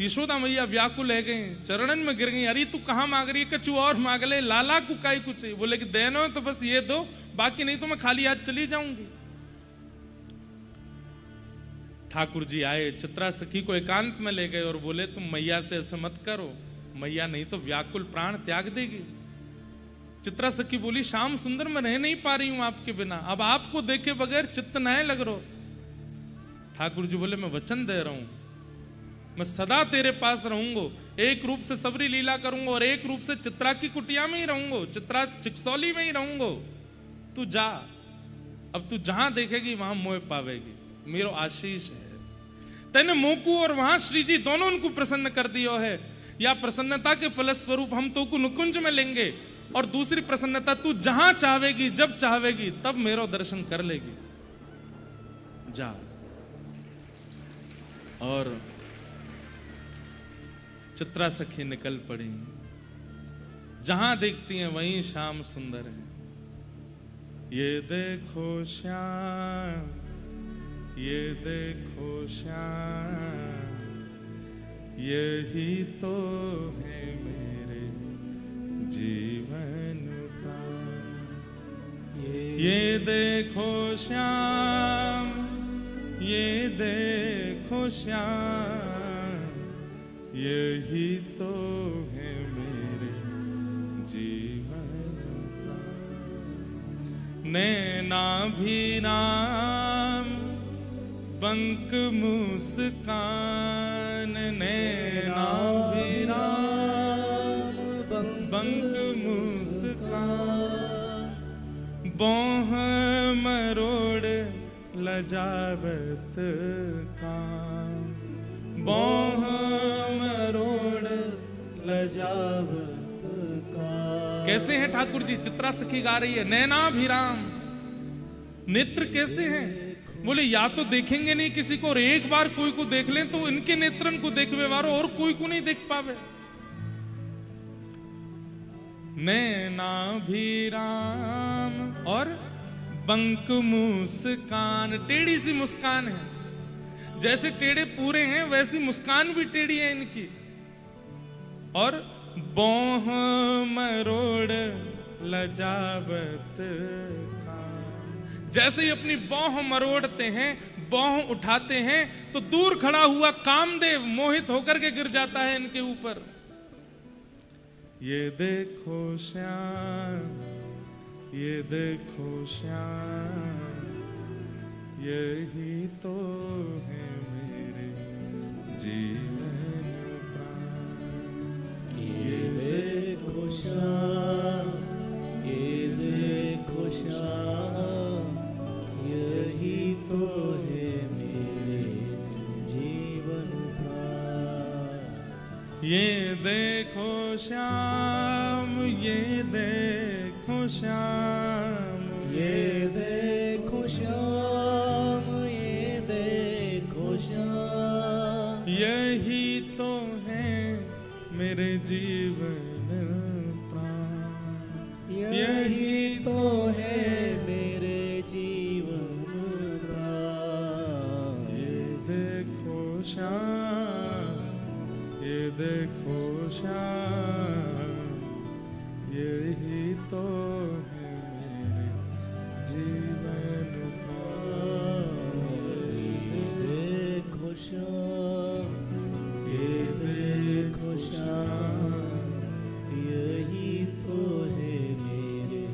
यशोदा मैया व्याकुल है गई, चरणन में गिर गई। अरे तू कहां मांग रही है, कछु और मांग ले, लाला को काई कुछ चाहिए। बोले कि देनो तो बस ये दो, बाकी नहीं तो मैं खाली हाथ चली जाऊंगी। ठाकुर जी आए, चित्रा सखी को एकांत में ले गए और बोले तुम मैया से ऐसे मत करो, मैया नहीं तो व्याकुल प्राण त्याग देगी। चित्रा सखी बोली, श्याम सुंदर मैं रह नहीं पा रही हूं आपके बिना, अब आपको देखे बगैर चित्त नए लग रहा। ठाकुर जी बोले मैं वचन दे रहा हूं, मैं सदा तेरे पास रहूंगा, एक रूप से सबरी लीला करूंगा और एक रूप से चित्रा की कुटिया में ही रहूंगा, चित्रा चिकसौली में ही रहूंगा। तू जा, अब तू जहां देखेगी वहां मोह पावेगी, मेरो आशीष है। तेने मोकू और वहां श्री जी दोनों उनको प्रसन्न कर दियो है। या प्रसन्नता के फलस्वरूप हम तो को नुकुंज में लेंगे, और दूसरी प्रसन्नता तू जहां चाहेगी जब चाहेगी तब मेरो दर्शन कर लेगी। जा। और चित्रा सखी निकल पड़ी, जहां देखती हैं वहीं श्याम सुंदर है। ये देखो श्याम, ये देखो श्याम, यही तो है मेरे जीवन का। ये देखो श्याम, ये देखो श्याम, यही तो है मेरे जीवन का। नैनाभिराम बंक मुस्कान, नैनाभिराम बंक मुस्कान, बोह मरोड़ लजावत काम, बोह मरोड़ लजावत काम। कैसे हैं ठाकुर जी? चित्रा सखी गा रही है, नैनाभिराम, नेत्र कैसे हैं? बोले या तो देखेंगे नहीं किसी को, और एक बार कोई को देख लें तो इनके नेत्रन को देखवे वारो और कोई को नहीं देख पावे। नैनाभिराम और बंक मुस्कान, टेढ़ी सी मुस्कान है। जैसे टेढ़े पूरे हैं वैसी मुस्कान भी टेढ़ी है इनकी। और बोह मरोड़ लजावत काम, जैसे ही अपनी बोह मरोड़ते हैं, बोह उठाते हैं, तो दूर खड़ा हुआ कामदेव मोहित होकर के गिर जाता है इनके ऊपर। ये देखो श्याम, ये देखो श्याम, यही तो है मेरे जीवन प्राण। ये देखो श्याम, ये देखो श्याम, यही तो है मेरे जीवन प्राण। ये देखो श्याम, ये देखो श्याम, ये देखो श्याम, ये देखो श्याम, यही तो है मेरे जीवन प्राण। यही तो है मेरे जीवन प्राण। ये देखो श्याम, ये देखो श्याम, यही तो है मेरे जीवन प्राण। ये देखो श्याम, ये देखो श्याम, यही तो है मेरे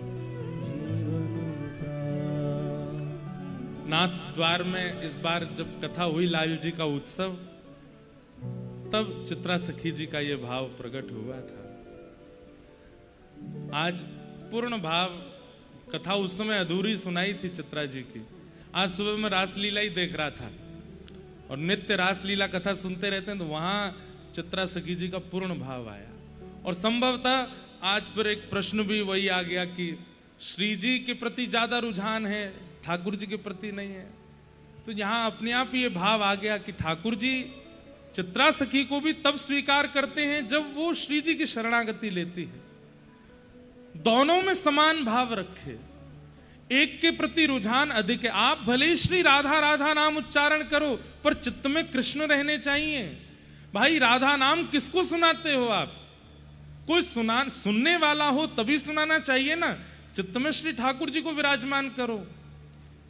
जीवन प्राण। नाथ द्वार में इस बार जब कथा हुई लाल जी का उत्सव, तब चित्रा सखी जी का यह भाव प्रकट हुआ था। आज पूर्ण भाव कथा उस समय अधूरी सुनाई थी चित्रा जी की। आज सुबह में रासलीला ही देख रहा था, और नित्य रासलीला कथा सुनते रहते हैं, तो वहां चित्रा सखी जी का पूर्ण भाव आया। और संभवतः आज पर एक प्रश्न भी वही आ गया कि श्री जी के प्रति ज्यादा रुझान है, ठाकुर जी के प्रति नहीं है। तो यहां अपने आप ही ये भाव आ गया कि ठाकुर जी चित्रा सखी को भी तब स्वीकार करते हैं जब वो श्री जी की शरणागति लेती है। दोनों में समान भाव रखे, एक के प्रति रुझान अधिक है। आप भले ही श्री राधा राधा नाम उच्चारण करो, पर चित्त में कृष्ण रहने चाहिए। भाई राधा नाम किसको सुनाते हो आप? कोई सुनने वाला हो तभी सुनाना चाहिए ना। चित्त में श्री ठाकुर जी को विराजमान करो,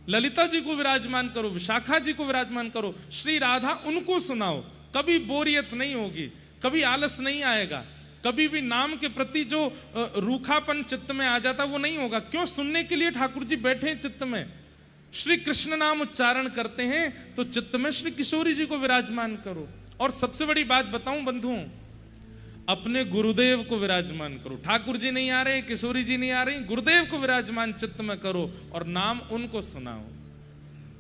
ललिता जी को विराजमान करो, विशाखा जी को विराजमान करो, श्री राधा उनको सुनाओ। कभी बोरियत नहीं होगी, कभी आलस नहीं आएगा, कभी भी नाम के प्रति जो रूखापन चित्त में आ जाता वो नहीं होगा। क्यों? सुनने के लिए ठाकुर जी बैठे हैं चित्त में। श्री कृष्ण नाम उच्चारण करते हैं तो चित्त में श्री किशोरी जी को विराजमान करो। और सबसे बड़ी बात बताऊं बंधुओं, अपने गुरुदेव को विराजमान करो। ठाकुर जी नहीं आ रहे, किशोरी जी नहीं आ रही, गुरुदेव को विराजमान चित्त में करो और नाम उनको सुनाओ।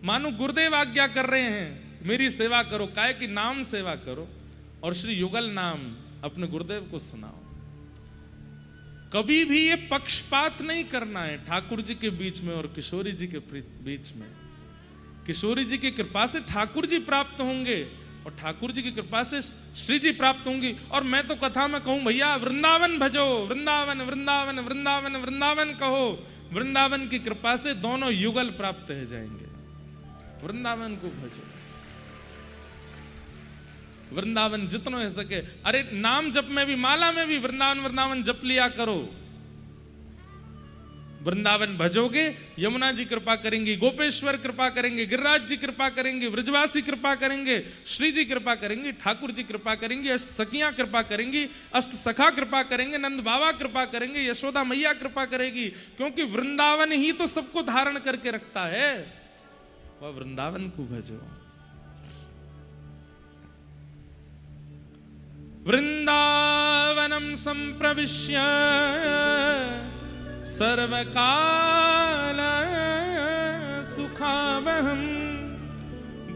मानो गुरुदेव आज्ञा कर रहे हैं, मेरी सेवा करो, काहे कि नाम सेवा करो, और श्री युगल नाम अपने गुरुदेव को सुनाओ। कभी भी ये पक्षपात नहीं करना है ठाकुर जी के बीच में और किशोरी जी के बीच में। किशोरी जी की कृपा से ठाकुर जी प्राप्त होंगे और ठाकुर जी की कृपा से श्री जी प्राप्त होंगी। और मैं तो कथा में कहूं भैया, वृंदावन भजो, वृंदावन वृंदावन वृंदावन वृंदावन कहो। वृंदावन की कृपा से दोनों युगल प्राप्त हो जाएंगे। वृंदावन को भजो। वृंदावन जितनो हो सके। अरे नाम जप में भी, माला में भी वृंदावन वृंदावन जप लिया करो। वृंदावन भजोगे, यमुना जी कृपा करेंगी, गोपेश्वर कृपा करेंगे, गिरिराज जी कृपा करेंगे, व्रजवासी कृपा करेंगे, श्री जी कृपा करेंगे, ठाकुर जी कृपा करेंगे, अष्ट सखियां कृपा करेंगी, अष्ट सखा कृपा करेंगे, नंद बाबा कृपा करेंगे, यशोदा मैया कृपा करेगी। क्योंकि वृंदावन ही तो सबको धारण करके रखता है। वह वृंदावन को भजो। वृंदावनम संप्रविश्य सर्वकाल सुखावहम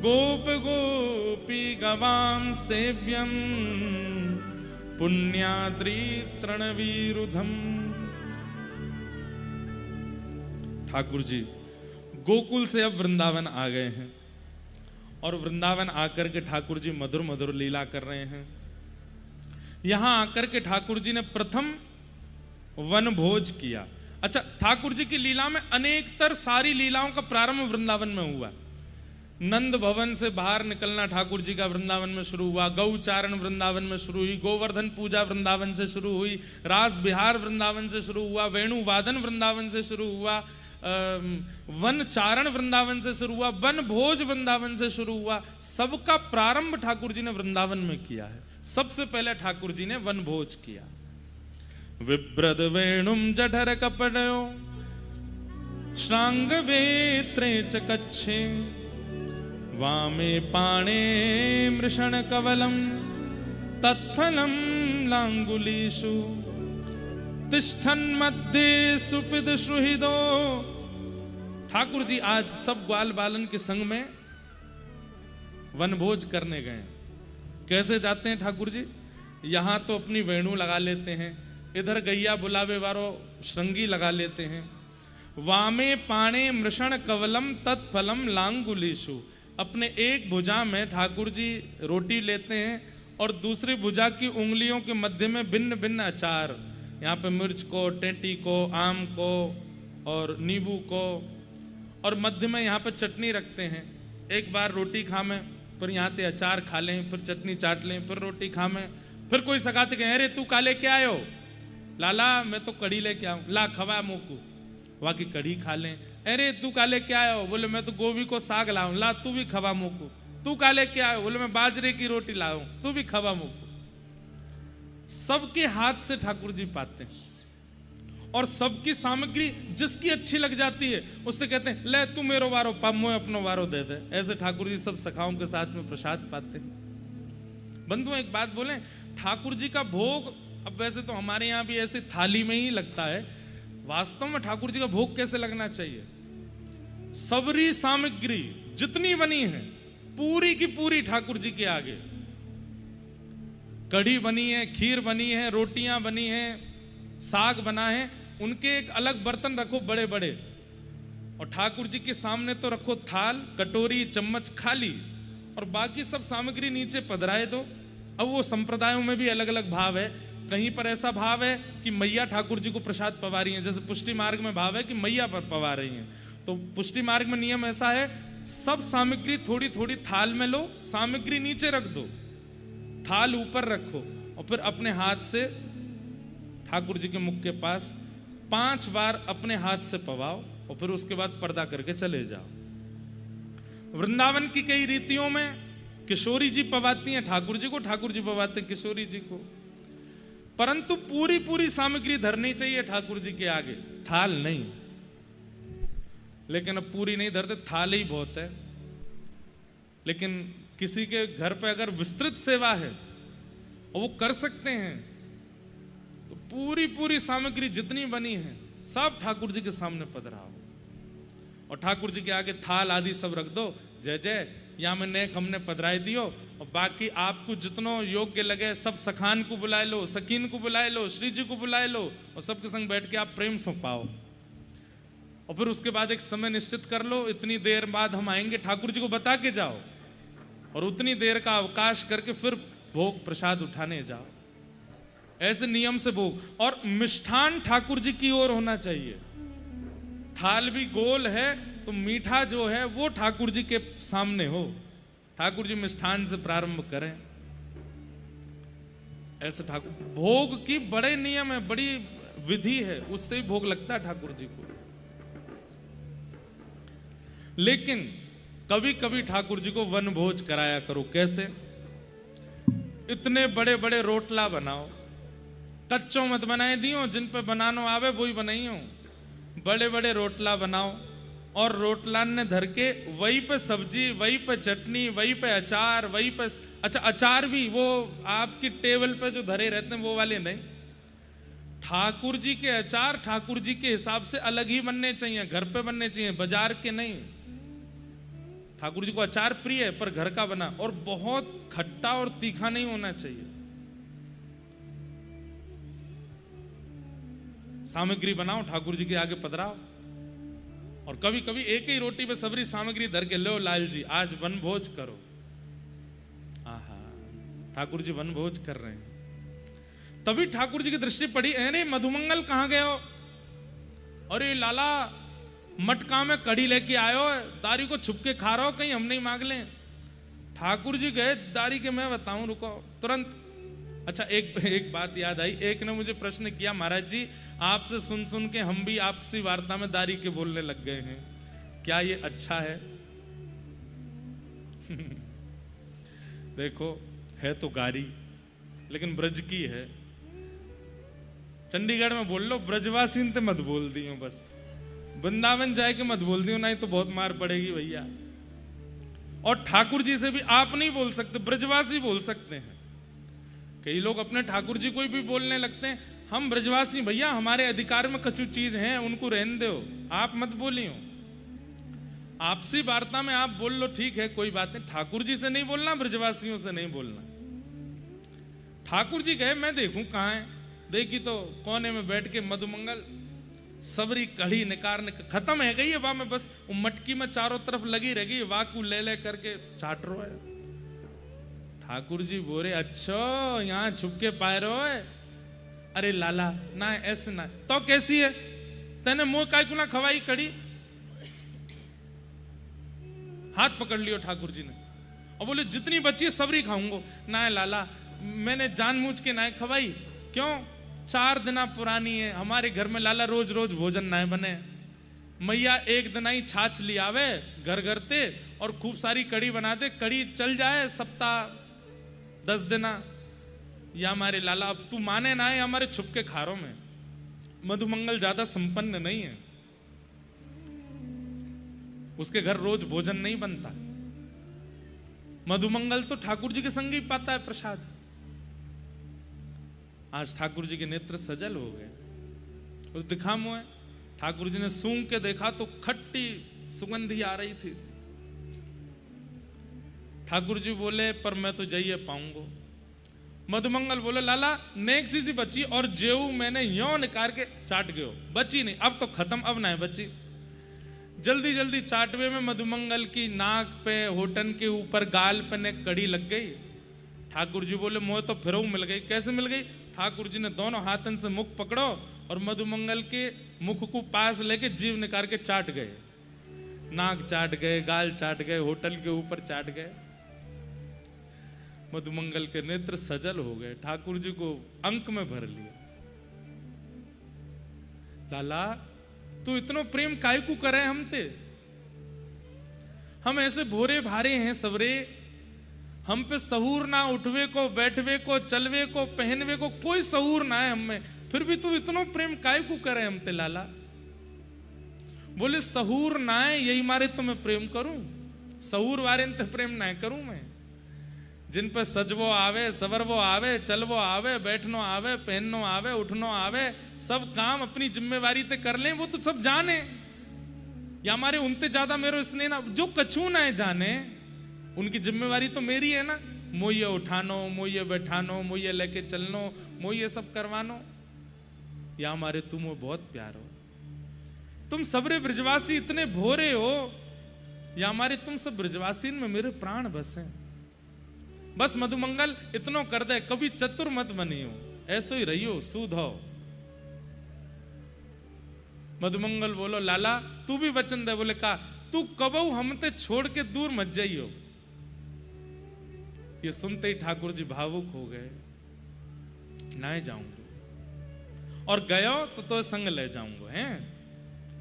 गोप गोपी गवाम सेव्यम पुण्याद्री तृणवीरुधम। ठाकुर जी गोकुल से अब वृंदावन आ गए हैं और वृंदावन आकर के ठाकुर जी मधुर मधुर लीला कर रहे हैं। यहां आकर के ठाकुर जी ने प्रथम वन भोज किया। अच्छा, ठाकुर जी की लीला में अनेकतर सारी लीलाओं का प्रारंभ वृंदावन में हुआ। नंद भवन से बाहर निकलना ठाकुर जी का वृंदावन में शुरू हुआ, गौचारण वृंदावन में शुरू हुई, गोवर्धन पूजा वृंदावन से शुरू हुई, रास बिहार वृंदावन से शुरू हुआ, वेणु वादन वृंदावन से शुरू हुआ, वन चारण वृंदावन से शुरू हुआ, वन भोज वृंदावन से शुरू हुआ। सबका प्रारंभ ठाकुर जी ने वृंदावन में किया है। सबसे पहले ठाकुर जी ने वन भोज किया। विब्रद वेणुम जठर कपड़ो श्रांग वेत्रे च कच्छे वामे पाणे मृषण कवलम तत्फलम लांगुलीषु तिष्ठन मध्ये सुपिद सुहृदो। ठाकुर जी आज सब ग्वाल बालन के संग में वनभोज करने गए। कैसे जाते हैं ठाकुर जी? यहां तो अपनी वेणु लगा लेते हैं, इधर गैया बुलावे वारो श्रृंगी लगा लेते हैं। वामे पाणे मृषण कवलम तत्फलम लांगुलीषु। अपने एक भुजा में ठाकुर जी रोटी लेते हैं और दूसरी भुजा की उंगलियों के मध्य में भिन्न भिन्न अचार, यहाँ पे मिर्च को, टेंटी को, आम को और नींबू को, और मध्य में यहाँ पे चटनी रखते हैं। एक बार रोटी खा में, फिर यहाँ पे अचार खा लें, फिर चटनी चाट लें, फिर रोटी खा में, फिर कोई सगाते कहे अरे तू काले क्या आयो? लाला मैं तो कढ़ी लेके आऊं। ला खवा मोकू, वहाँ की कढ़ी खा लें। अरे तू काले क्या आयो? बोले मैं तो गोभी को साग लाऊं। ला तू भी खवा मोकू। तू काले क्या आयो? बोले मैं बाजरे की रोटी लाऊं। तू भी खवा मोकू। सबके हाथ से ठाकुर जी पाते हैं और सबकी सामग्री जिसकी अच्छी लग जाती है उससे कहते हैं ले तू मेरो वारो पा, मोए अपनो वारो दे दे। ऐसे ठाकुर जी सब सखाओं के साथ में प्रसाद पाते हैं। बंधुओं एक बात बोलें, ठाकुर जी का भोग अब वैसे तो हमारे यहाँ भी ऐसे थाली में ही लगता है, वास्तव में ठाकुर जी का भोग कैसे लगना चाहिए? सबरी सामग्री जितनी बनी है पूरी की पूरी ठाकुर जी के आगे। कढ़ी बनी है, खीर बनी है, रोटियां बनी हैं, साग बना है, उनके एक अलग बर्तन रखो बड़े बड़े, और ठाकुर जी के सामने तो रखो थाल, कटोरी, चम्मच खाली, और बाकी सब सामग्री नीचे पधराए दो। अब वो संप्रदायों में भी अलग अलग भाव है। कहीं पर ऐसा भाव है कि मैया ठाकुर जी को प्रसाद पवा रही हैं, जैसे पुष्टि मार्ग में भाव है कि मैया पर पवा रही हैं। तो पुष्टि मार्ग में नियम ऐसा है, सब सामग्री थोड़ी थोड़ी थाल में लो, सामग्री नीचे रख दो, थाल ऊपर रखो, और फिर अपने हाथ से ठाकुर जी के मुख के पास 5 बार अपने हाथ से पवाओ, और फिर उसके बाद पर्दा करके चले जाओ। वृंदावन की कई रीतियों में किशोरी जी पवाती हैं ठाकुर जी को, ठाकुर जी पवाते हैं किशोरी जी को, परंतु पूरी पूरी सामग्री धरनी चाहिए ठाकुर जी के आगे, थाल नहीं। लेकिन अब पूरी नहीं धरते, थाल ही बहुत है। लेकिन किसी के घर पे अगर विस्तृत सेवा है और वो कर सकते हैं तो पूरी पूरी सामग्री जितनी बनी है सब ठाकुर जी के सामने पधराओ, और ठाकुर जी के आगे थाल आदि सब रख दो। जय जय, यहाँ में नेक हमने पधराई दियो, और बाकी आपको जितनो योग्य लगे सब सखान को बुलाए लो, सकीन को बुलाए लो, श्री जी को बुलाए लो, और सबके संग बैठ के आप प्रेम से पाओ। और फिर उसके बाद एक समय निश्चित कर लो, इतनी देर बाद हम आएंगे, ठाकुर जी को बता के जाओ, और उतनी देर का अवकाश करके फिर भोग प्रसाद उठाने जाओ। ऐसे नियम से भोग, और मिष्ठान ठाकुर जी की ओर होना चाहिए। थाल भी गोल है तो मीठा जो है वो ठाकुर जी के सामने हो। ठाकुर जी मिष्ठान से प्रारंभ करें। ऐसे ठाकुर भोग की बड़े नियम है, बड़ी विधि है, उससे ही भोग लगता है ठाकुर जी को। लेकिन कभी कभी ठाकुर जी को वन भोज कराया करो। कैसे? इतने बड़े बड़े रोटला बनाओ, कच्चो मत बनाए दियो, जिन पे बनानो आवे वही बनाइयो। बड़े बड़े रोटला बनाओ और रोटलान ने धर के वही पे सब्जी, वही पे चटनी, वही पे अचार, वही पे अच्छा अचार भी वो आपकी टेबल पे जो धरे रहते हैं वो वाले नहीं। ठाकुर जी के अचार ठाकुर जी के हिसाब से अलग ही बनने चाहिए, घर पे बनने चाहिए, बाजार के नहीं। ठाकुर जी को अचार प्रिय है पर घर का बना, और बहुत खट्टा और तीखा नहीं होना चाहिए। सामग्री बनाओ, ठाकुर जी के आगे पधराओ, और कभी कभी एक ही रोटी पे सबरी सामग्री धर के लो लाल जी आज वन भोज करो। आहा, ठाकुर जी वन भोज कर रहे हैं। तभी ठाकुर जी की दृष्टि पड़ी, अरे मधुमंगल कहां गए हो? अरे लाला मटका में कड़ी लेके आयो, दारी को छुप के खा रहा हो, कहीं हम नहीं मांग लें। ठाकुर जी गए दारी के, मैं बताऊं, रुको तुरंत। अच्छा एक बात याद आई, एक ने मुझे प्रश्न किया, महाराज जी आपसे सुन सुन के हम भी आपसी वार्ता में दारी के बोलने लग गए हैं, क्या ये अच्छा है? देखो है तो गारी, लेकिन ब्रज की है। चंडीगढ़ में बोल लो, ब्रजवासी ते मत बोल दियो, बस वृंदावन जाए के मत बोल दियो, नहीं तो बहुत मार पड़ेगी भैया। और ठाकुर जी से भी आप नहीं बोल सकते, ब्रजवासी बोल सकते हैं। कई लोग अपने ठाकुर जी को भी बोलने लगते हैं, हम ब्रजवासी भैया, हमारे अधिकार में कछु चीज है, उनको रहने दो, आप मत बोलियो। आपसी वार्ता में आप बोल लो, ठीक है कोई बात नहीं, ठाकुर जी से नहीं बोलना, ब्रजवासियों से नहीं बोलना। ठाकुर जी गए, मैं देखूं कहां है, देखी तो कोने में बैठ के मधुमंगल सबरी कढ़ी निकारने खत्म है गई है, वाह में बस मटकी में चारों तरफ लगी रह गई, वाकू ले ले करके चाट रो है। ठाकुर जी बोले, अच्छा यहाँ छुप के पाए रहो है? अरे लाला ना ऐसे ना, तो कैसी है तेने मुंह काय को ना खवाई कड़ी? हाथ पकड़ लियो ठाकुर जी ने और बोले, जितनी बची है सबरी खाऊंगो। ना लाला मैंने जानबूझ के ना खवाई, क्यों? 4 दिन पुरानी है, हमारे घर में लाला रोज रोज भोजन ना बने। मैया एक दिन ही छाछ ले आवे घर घर ते और खूब सारी कड़ी बना दे, कड़ी चल जाए सप्ताह 10 दिन। या हमारे लाला, अब तू माने ना है, हमारे छुप के खारों में मधुमंगल ज्यादा संपन्न नहीं है, उसके घर रोज भोजन नहीं बनता। मधुमंगल तो ठाकुर जी के संग ही पाता है प्रसाद। आज ठाकुर जी के नेत्र सजल हो गए, और दिखा मुए ठाकुर जी ने सूंघ के देखा तो खट्टी सुगंधी आ रही थी। ठाकुर जी बोले, पर मैं तो जाइए पाऊंगा। मधुमंगल बोले, लाला नेक सी बची, और जेऊ मैंने यो निकाल के चाट गयो, बची नहीं, अब तो खत्म, अब ना है बची। जल्दी जल्दी चाटवे में मधुमंगल की नाक पे, होठन के ऊपर, गाल पे ने कड़ी लग गई। ठाकुर जी बोले, मोह तो फिर मिल गई। कैसे मिल गई? ठाकुर जी ने दोनों हाथन से मुख पकड़ो और मधुमंगल के मुख को पास लेके जीभ निकाल के चाट गए। नाक चाट गए, गाल चाट गए, होटल के ऊपर चाट गए। मधुमंगल के नेत्र सजल हो गए, ठाकुर जी को अंक में भर लिया। लाला तू इतनो प्रेम काय को करे हमते? हम ऐसे भोरे भारे हैं सवरे, हम पे सहूर ना, उठवे को, बैठवे को, चलवे को, पहनवे को कोई सहूर ना है हमें, फिर भी तू इतनो प्रेम काय को करे हमते लाला? बोले, सहूर ना है यही मारे तो मैं प्रेम करूं, सहूर वारे ते प्रेम ना करूं मैं। जिन पे सजवो आवे, सवरवो आवे, चलवो आवे, बैठनो आवे, पहननो आवे, उठनो आवे, सब काम अपनी जिम्मेवारी ते कर लें, वो तो सब जाने। या हमारे उनते ज्यादा मेरो इसने ना, जो कछू ना है जाने, उनकी जिम्मेवारी तो मेरी है ना। मोये उठानो, मोये बैठानो, मोये लेके चलनो, मोये सब करवानो। या हमारे तुम वो बहुत प्यार हो, तुम सबरे ब्रजवासी इतने भोरे हो, या हमारे तुम सब ब्रजवासी में मेरे प्राण बसे। बस मधुमंगल इतनो कर दे, कभी चतुर मत बनियो, ऐसो ही रहियो, सूद हो। मधुमंगल बोलो, लाला तू भी वचन दे। बोले, का तू कबहू हमते छोड़ के दूर मत जाइयो। ये सुनते ही ठाकुर जी भावुक हो गए। ना जाऊंगा, और गयो तो संग ले जाऊंगा, हैं?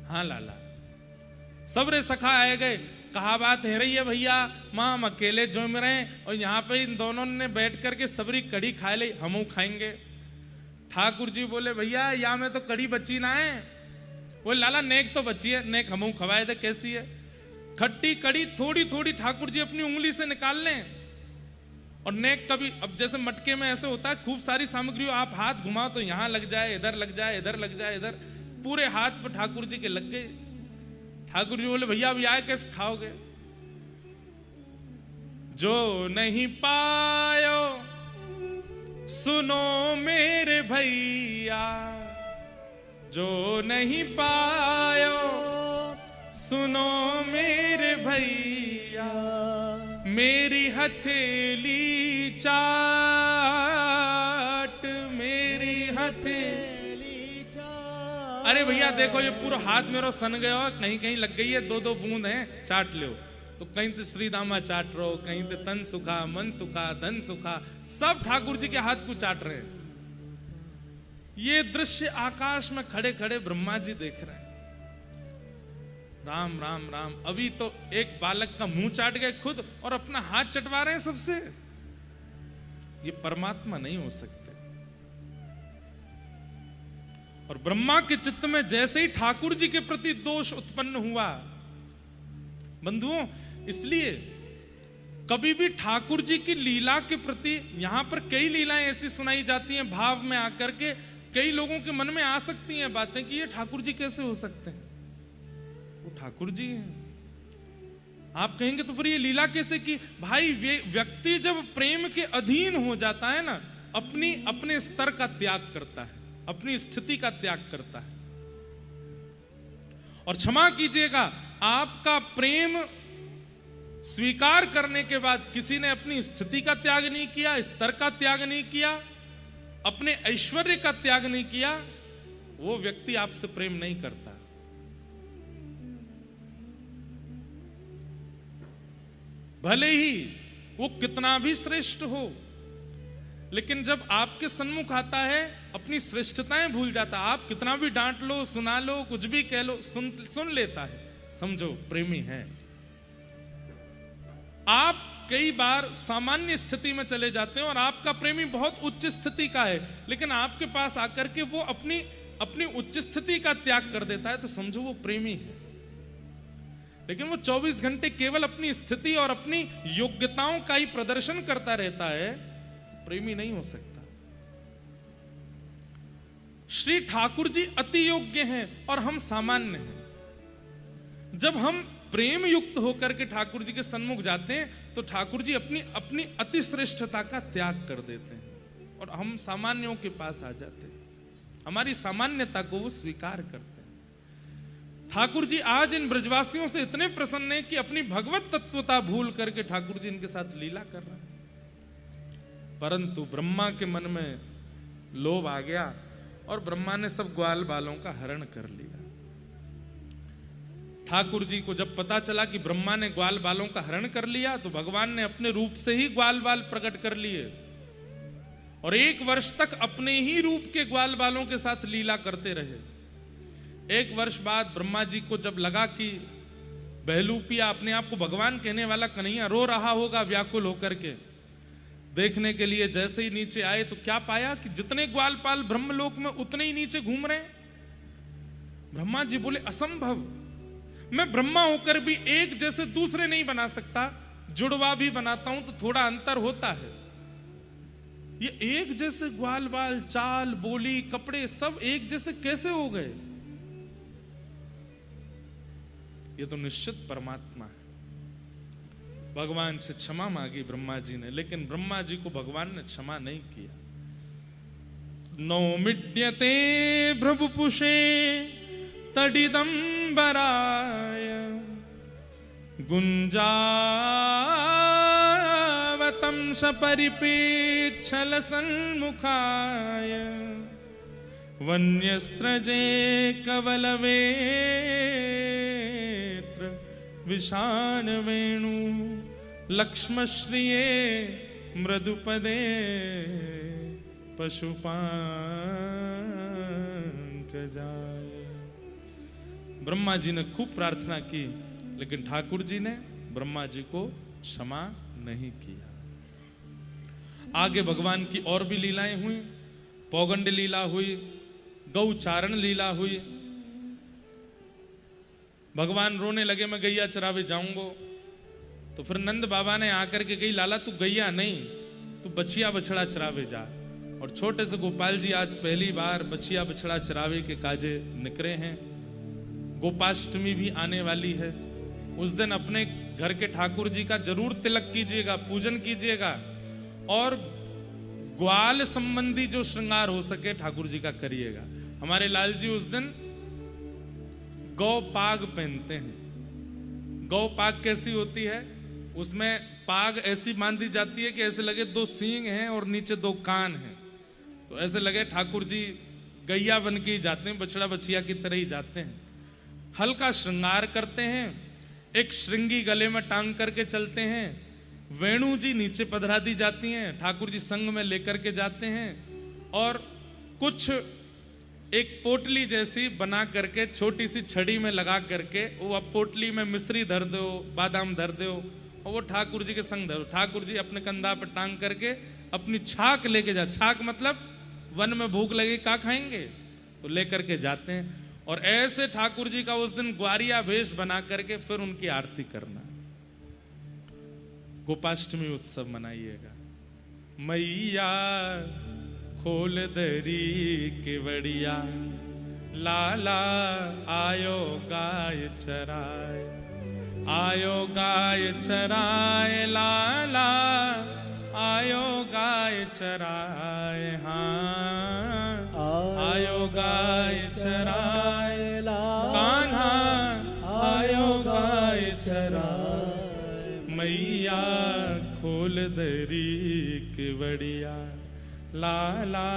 हाँ लाला। सबरे सखा आए गए, कहा बात है रही है भैया, माँ हम अकेले जोम रहे हैं और यहाँ पे इन दोनों ने बैठ करके सबरी कड़ी खा ली, हम खाएंगे। ठाकुर जी बोले भैया यहाँ में तो कड़ी बची ना है। वो लाला नेक तो बची है, नेक हम खवाए थे, कैसी है? खट्टी कड़ी थोड़ी थोड़ी ठाकुर जी अपनी उंगली से निकाल लें, और नेक कभी, अब जैसे मटके में ऐसे होता है खूब सारी सामग्री, आप हाथ घुमाओ तो यहां लग जाए, इधर लग जाए, इधर लग जाए, इधर, पूरे हाथ पर ठाकुर जी के लग गए। ठाकुर जी बोले भैया अभी आए कैसे खाओगे? जो नहीं पायो सुनो मेरे भैया, जो नहीं पायो सुनो मेरे भैया, मेरी हथेली चाट, मेरी हथेली चाट। अरे भैया देखो ये पूरा हाथ मेरा सन गया, कहीं कहीं लग गई है, दो दो बूंद हैं, चाट लो। तो कहीं तो श्री दामा चाट रहो, कहीं तो तन सुखा, मन सुखा, धन सुखा, सब ठाकुर जी के हाथ को चाट रहे हैं। ये दृश्य आकाश में खड़े खड़े ब्रह्मा जी देख रहे हैं। राम राम राम। अभी तो एक बालक का मुंह चाट गए खुद और अपना हाथ चटवा रहे हैं सबसे। ये परमात्मा नहीं हो सकते। और ब्रह्मा के चित्त में जैसे ही ठाकुर जी के प्रति दोष उत्पन्न हुआ, बंधुओं, इसलिए कभी भी ठाकुर जी की लीला के प्रति, यहां पर कई लीलाएं ऐसी सुनाई जाती हैं भाव में आकर के, कई लोगों के मन में आ सकती हैं बातें कि ये ठाकुर जी कैसे हो सकते हैं, वो ठाकुर जी हैं। आप कहेंगे तो फिर ये लीला कैसे की? भाई व्यक्ति जब प्रेम के अधीन हो जाता है ना, अपने स्तर का त्याग करता है, अपनी स्थिति का त्याग करता है। और क्षमा कीजिएगा, आपका प्रेम स्वीकार करने के बाद किसी ने अपनी स्थिति का त्याग नहीं किया, स्तर का त्याग नहीं किया, अपने ऐश्वर्य का त्याग नहीं किया, वो व्यक्ति आपसे प्रेम नहीं करता। भले ही वो कितना भी श्रेष्ठ हो, लेकिन जब आपके सन्मुख आता है अपनी श्रेष्ठताएं भूल जाता। आप कितना भी डांट लो, सुना लो, कुछ भी कह लो, सुन लेता है, समझो प्रेमी है। आप कई बार सामान्य स्थिति में चले जाते हैं और आपका प्रेमी बहुत उच्च स्थिति का है, लेकिन आपके पास आकर के वो अपनी उच्च स्थिति का त्याग कर देता है, तो समझो वो प्रेमी है। लेकिन वो 24 घंटे केवल अपनी स्थिति और अपनी योग्यताओं का ही प्रदर्शन करता रहता है, प्रेमी नहीं हो सकता। श्री ठाकुर जी अति योग्य हैं और हम सामान्य हैं। जब हम प्रेम युक्त होकर के ठाकुर जी के सन्मुख जाते हैं तो ठाकुर जी अपनी अति श्रेष्ठता का त्याग कर देते हैं और हम सामान्यों के पास आ जाते हैं। हमारी सामान्यता को वो स्वीकार करते हैं। ठाकुर जी आज इन ब्रजवासियों से इतने प्रसन्न हैं कि अपनी भगवत तत्वता भूल करके ठाकुर जी इनके साथ लीला कर रहे हैं। परंतु ब्रह्मा के मन में लोभ आ गया और ब्रह्मा ने सब ग्वाल बालों का हरण कर लिया। ठाकुर जी को जब पता चला कि ब्रह्मा ने ग्वाल बालों का हरण कर लिया, तो भगवान ने अपने रूप से ही ग्वाल बाल प्रकट कर लिए और 1 वर्ष तक अपने ही रूप के ग्वाल बालों के साथ लीला करते रहे। 1 वर्ष बाद ब्रह्मा जी को जब लगा कि बहलूपिया, अपने आप को भगवान कहने वाला कन्हैया, रो रहा होगा व्याकुल होकर के, देखने के लिए जैसे ही नीचे आए तो क्या पाया कि जितने ग्वालपाल ब्रह्मलोक में उतने ही नीचे घूम रहे हैं। ब्रह्मा जी बोले असंभव, मैं ब्रह्मा होकर भी एक जैसे दूसरे नहीं बना सकता, जुड़वा भी बनाता हूं तो थोड़ा अंतर होता है। ये एक जैसे ग्वाल बाल, चाल, बोली, कपड़े सब एक जैसे कैसे हो गए? ये तो निश्चित परमात्मा है। भगवान से क्षमा मांगी ब्रह्मा जी ने, लेकिन ब्रह्मा जी को भगवान ने क्षमा नहीं किया। नौमिड्यते भ्रभुपुषे तडिदंबराय गुंजावतं सपरिपेच्छल सन्मुखाय वन्यस्त्रजे कवलवेत्र विषाण वेणु लक्ष्मश्रिये मृदुपदे पशुपांकजाय। ब्रह्मा जी ने खूब प्रार्थना की, लेकिन ठाकुर जी ने ब्रह्मा जी को क्षमा नहीं किया। आगे भगवान की और भी लीलाएं हुई, पौगंड लीला हुई, गौचारण लीला हुई। भगवान रोने लगे, मैं गैया चरावे जाऊंगा। तो फिर नंद बाबा ने आकर के कही, लाला तू गैया नहीं, तू बछिया बछड़ा चरावे जा। और छोटे से गोपाल जी आज पहली बार बछिया बछड़ा चरावे के काजे निकले हैं। गोपाष्टमी भी आने वाली है। उस दिन अपने घर के ठाकुर जी का जरूर तिलक कीजिएगा, पूजन कीजिएगा, और ग्वाल संबंधी जो श्रृंगार हो सके ठाकुर जी का करिएगा। हमारे लाल जी उस दिन गौ पाग पहनते हैं। गौ पाग कैसी होती है? उसमें पाग ऐसी बांधी जाती है कि ऐसे लगे दो सींग हैं और नीचे दो कान हैं। तो ऐसे लगे ठाकुर जी गैया बन के ही जाते हैं, बछड़ा बछिया की तरह ही जाते हैं। हल्का श्रृंगार करते हैं, एक श्रृंगी गले में टांग करके चलते हैं। वेणु जी नीचे पधरा दी जाती हैं, ठाकुर जी संग में लेकर के जाते हैं। और कुछ एक पोटली जैसी बना करके छोटी सी छड़ी में लगा करके वो अब पोटली में मिश्री धर दो, बादाम धर दो, और वो ठाकुर जी के संग धरो। ठाकुर जी अपने कंधा पर टांग करके अपनी छाक लेके जा। छाक मतलब वन में भूख लगी क्या खाएंगे, तो लेकर के जाते हैं। और ऐसे ठाकुर जी का उस दिन ग्वारिया वेश बना करके फिर उनकी आरती करना। गोपाष्टमी उत्सव मनाइएगा। मैया खोल दरी केवड़िया, लाला आयो गाय चराय, आयो गाय चराय, लाला आयो गाय चराय, हाँ आयो गाय चराय, कान्हा आयो गाय चराय। मैया खोल दरी केवड़िया, लाला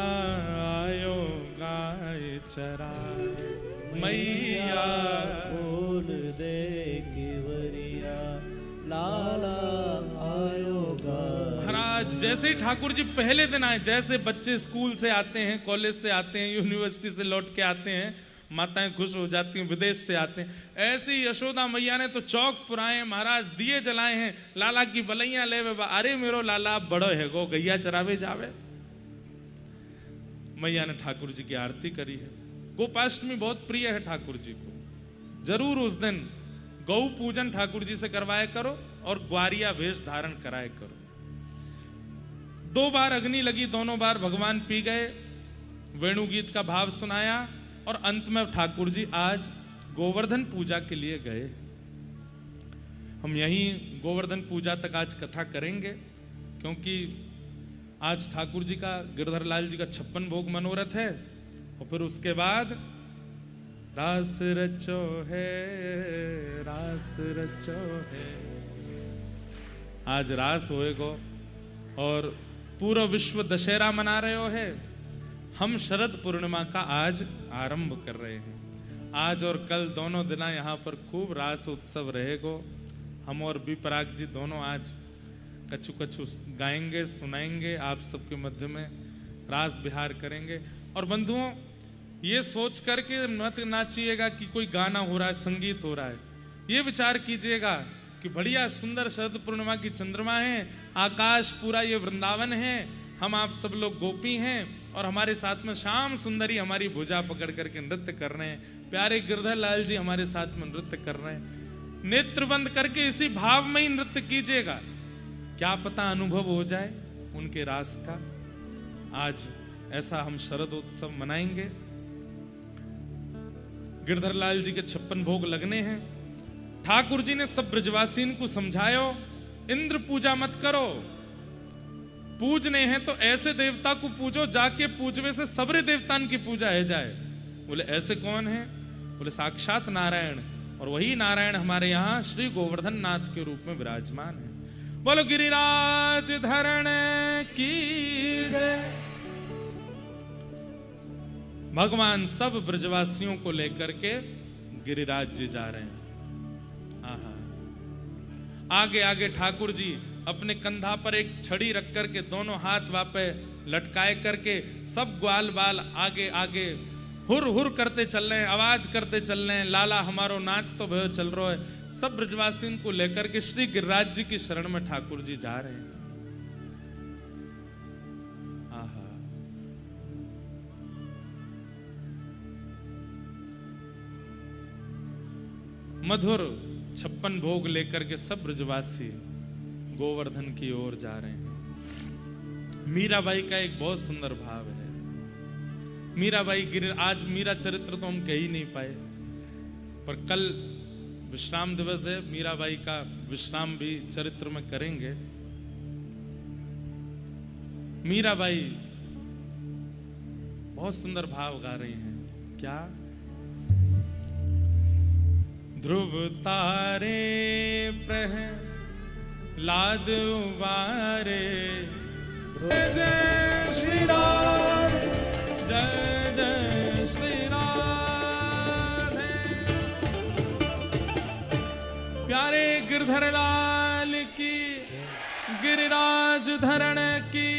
आयो गाय चराय। मैया खोल दे केवड़िया, लाला आयो गाय। महाराज जैसे ही ठाकुर जी पहले दिन आए, जैसे बच्चे स्कूल से आते हैं, कॉलेज से आते हैं, यूनिवर्सिटी से लौट के आते हैं, माताएं खुश हो जाती हैं, विदेश से आते हैं, ऐसे ही यशोदा मैया ने तो चौक पुराए महाराज, दिए जलाए हैं, लाला की बलैया ले वे। अरे मेरो लाला आप बड़ो है गो, गैया चरावे जावे। मैया ने ठाकुर जी की आरती करी है। गोपाष्टमी बहुत प्रिय है ठाकुर जी को। जरूर उस दिन गौ पूजन ठाकुर जी से करवाया करो और ग्वारिया वेश धारण कराया करो। 2 बार अग्नि लगी, दोनों बार भगवान पी गए, वेणु गीत का भाव सुनाया, और अंत में ठाकुर जी आज गोवर्धन पूजा के लिए गए। हम यहीं गोवर्धन पूजा तक आज कथा करेंगे, क्योंकि आज ठाकुर जी का, गिरधर लाल जी का 56 भोग मनोरथ है। और फिर उसके बाद रास रचो है, रास रचो है। आज रास होएगो और पूरा विश्व दशहरा मना रहे हो है। हम शरद पूर्णिमा का आज आरंभ कर रहे हैं। आज और कल दोनों दिन यहाँ पर खूब रास उत्सव रहेगो। हम और बी पराग जी दोनों आज कछु कछु गाएंगे, सुनाएंगे, आप सबके मध्य में रास बिहार करेंगे। और बंधुओं, ये सोच करके मत नाचिएगा कि कोई गाना हो रहा है, संगीत हो रहा है। ये विचार कीजिएगा कि बढ़िया सुंदर शरद पूर्णिमा की चंद्रमा है, आकाश पूरा ये वृंदावन है, हम आप सब लोग गोपी हैं, और हमारे साथ में श्याम सुंदरी हमारी भुजा पकड़ करके नृत्य कर रहे हैं। प्यारे गिरधर लाल जी हमारे साथ में नृत्य कर रहे हैं। नेत्र बंद करके इसी भाव में ही नृत्य कीजिएगा, क्या पता अनुभव हो जाए उनके रास का। आज ऐसा हम शरद उत्सव मनाएंगे। गिरधर लाल जी के 56 भोग लगने हैं। ठाकुर जी ने सब ब्रजवासीन को समझायो, इंद्र पूजा मत करो, पूजने हैं तो ऐसे देवता को पूजो जाके पूजवे से सबरे देवतान की पूजा है जाए। बोले ऐसे कौन है? बोले साक्षात नारायण, और वही नारायण हमारे यहाँ श्री गोवर्धन नाथ के रूप में विराजमान है। बोलो गिरिराज धरण की जय। भगवान सब ब्रजवासियों को लेकर के गिरिराज जी जा रहे हैं। आगे आगे ठाकुर जी अपने कंधा पर एक छड़ी रख करके दोनों हाथ वहां पे लटकाए करके सब ग्वाल बाल आगे आगे हुर हुर करते चल रहे हैं, आवाज करते चल रहे हैं, लाला हमारो नाच तो भयो चल रहा है। सब ब्रजवासियों को लेकर के श्री गिरिराज जी की शरण में ठाकुर जी जा रहे हैं। आहा, मधुर 56 भोग लेकर के सब ब्रजवासी गोवर्धन की ओर जा रहे हैं। मीराबाई का एक बहुत सुंदर भाव है। मीराबाई आज मीरा चरित्र तो हम कह ही नहीं पाए, पर कल विश्राम दिवस है, मीराबाई का विश्राम भी चरित्र में करेंगे। मीराबाई बहुत सुंदर भाव गा रही हैं। क्या? ध्रुव तारे प्रहलाद उबारे, जय श्री राम, जय जय श्री राधे। प्यारे गिरधर लाल की, गिरिराज धरण की।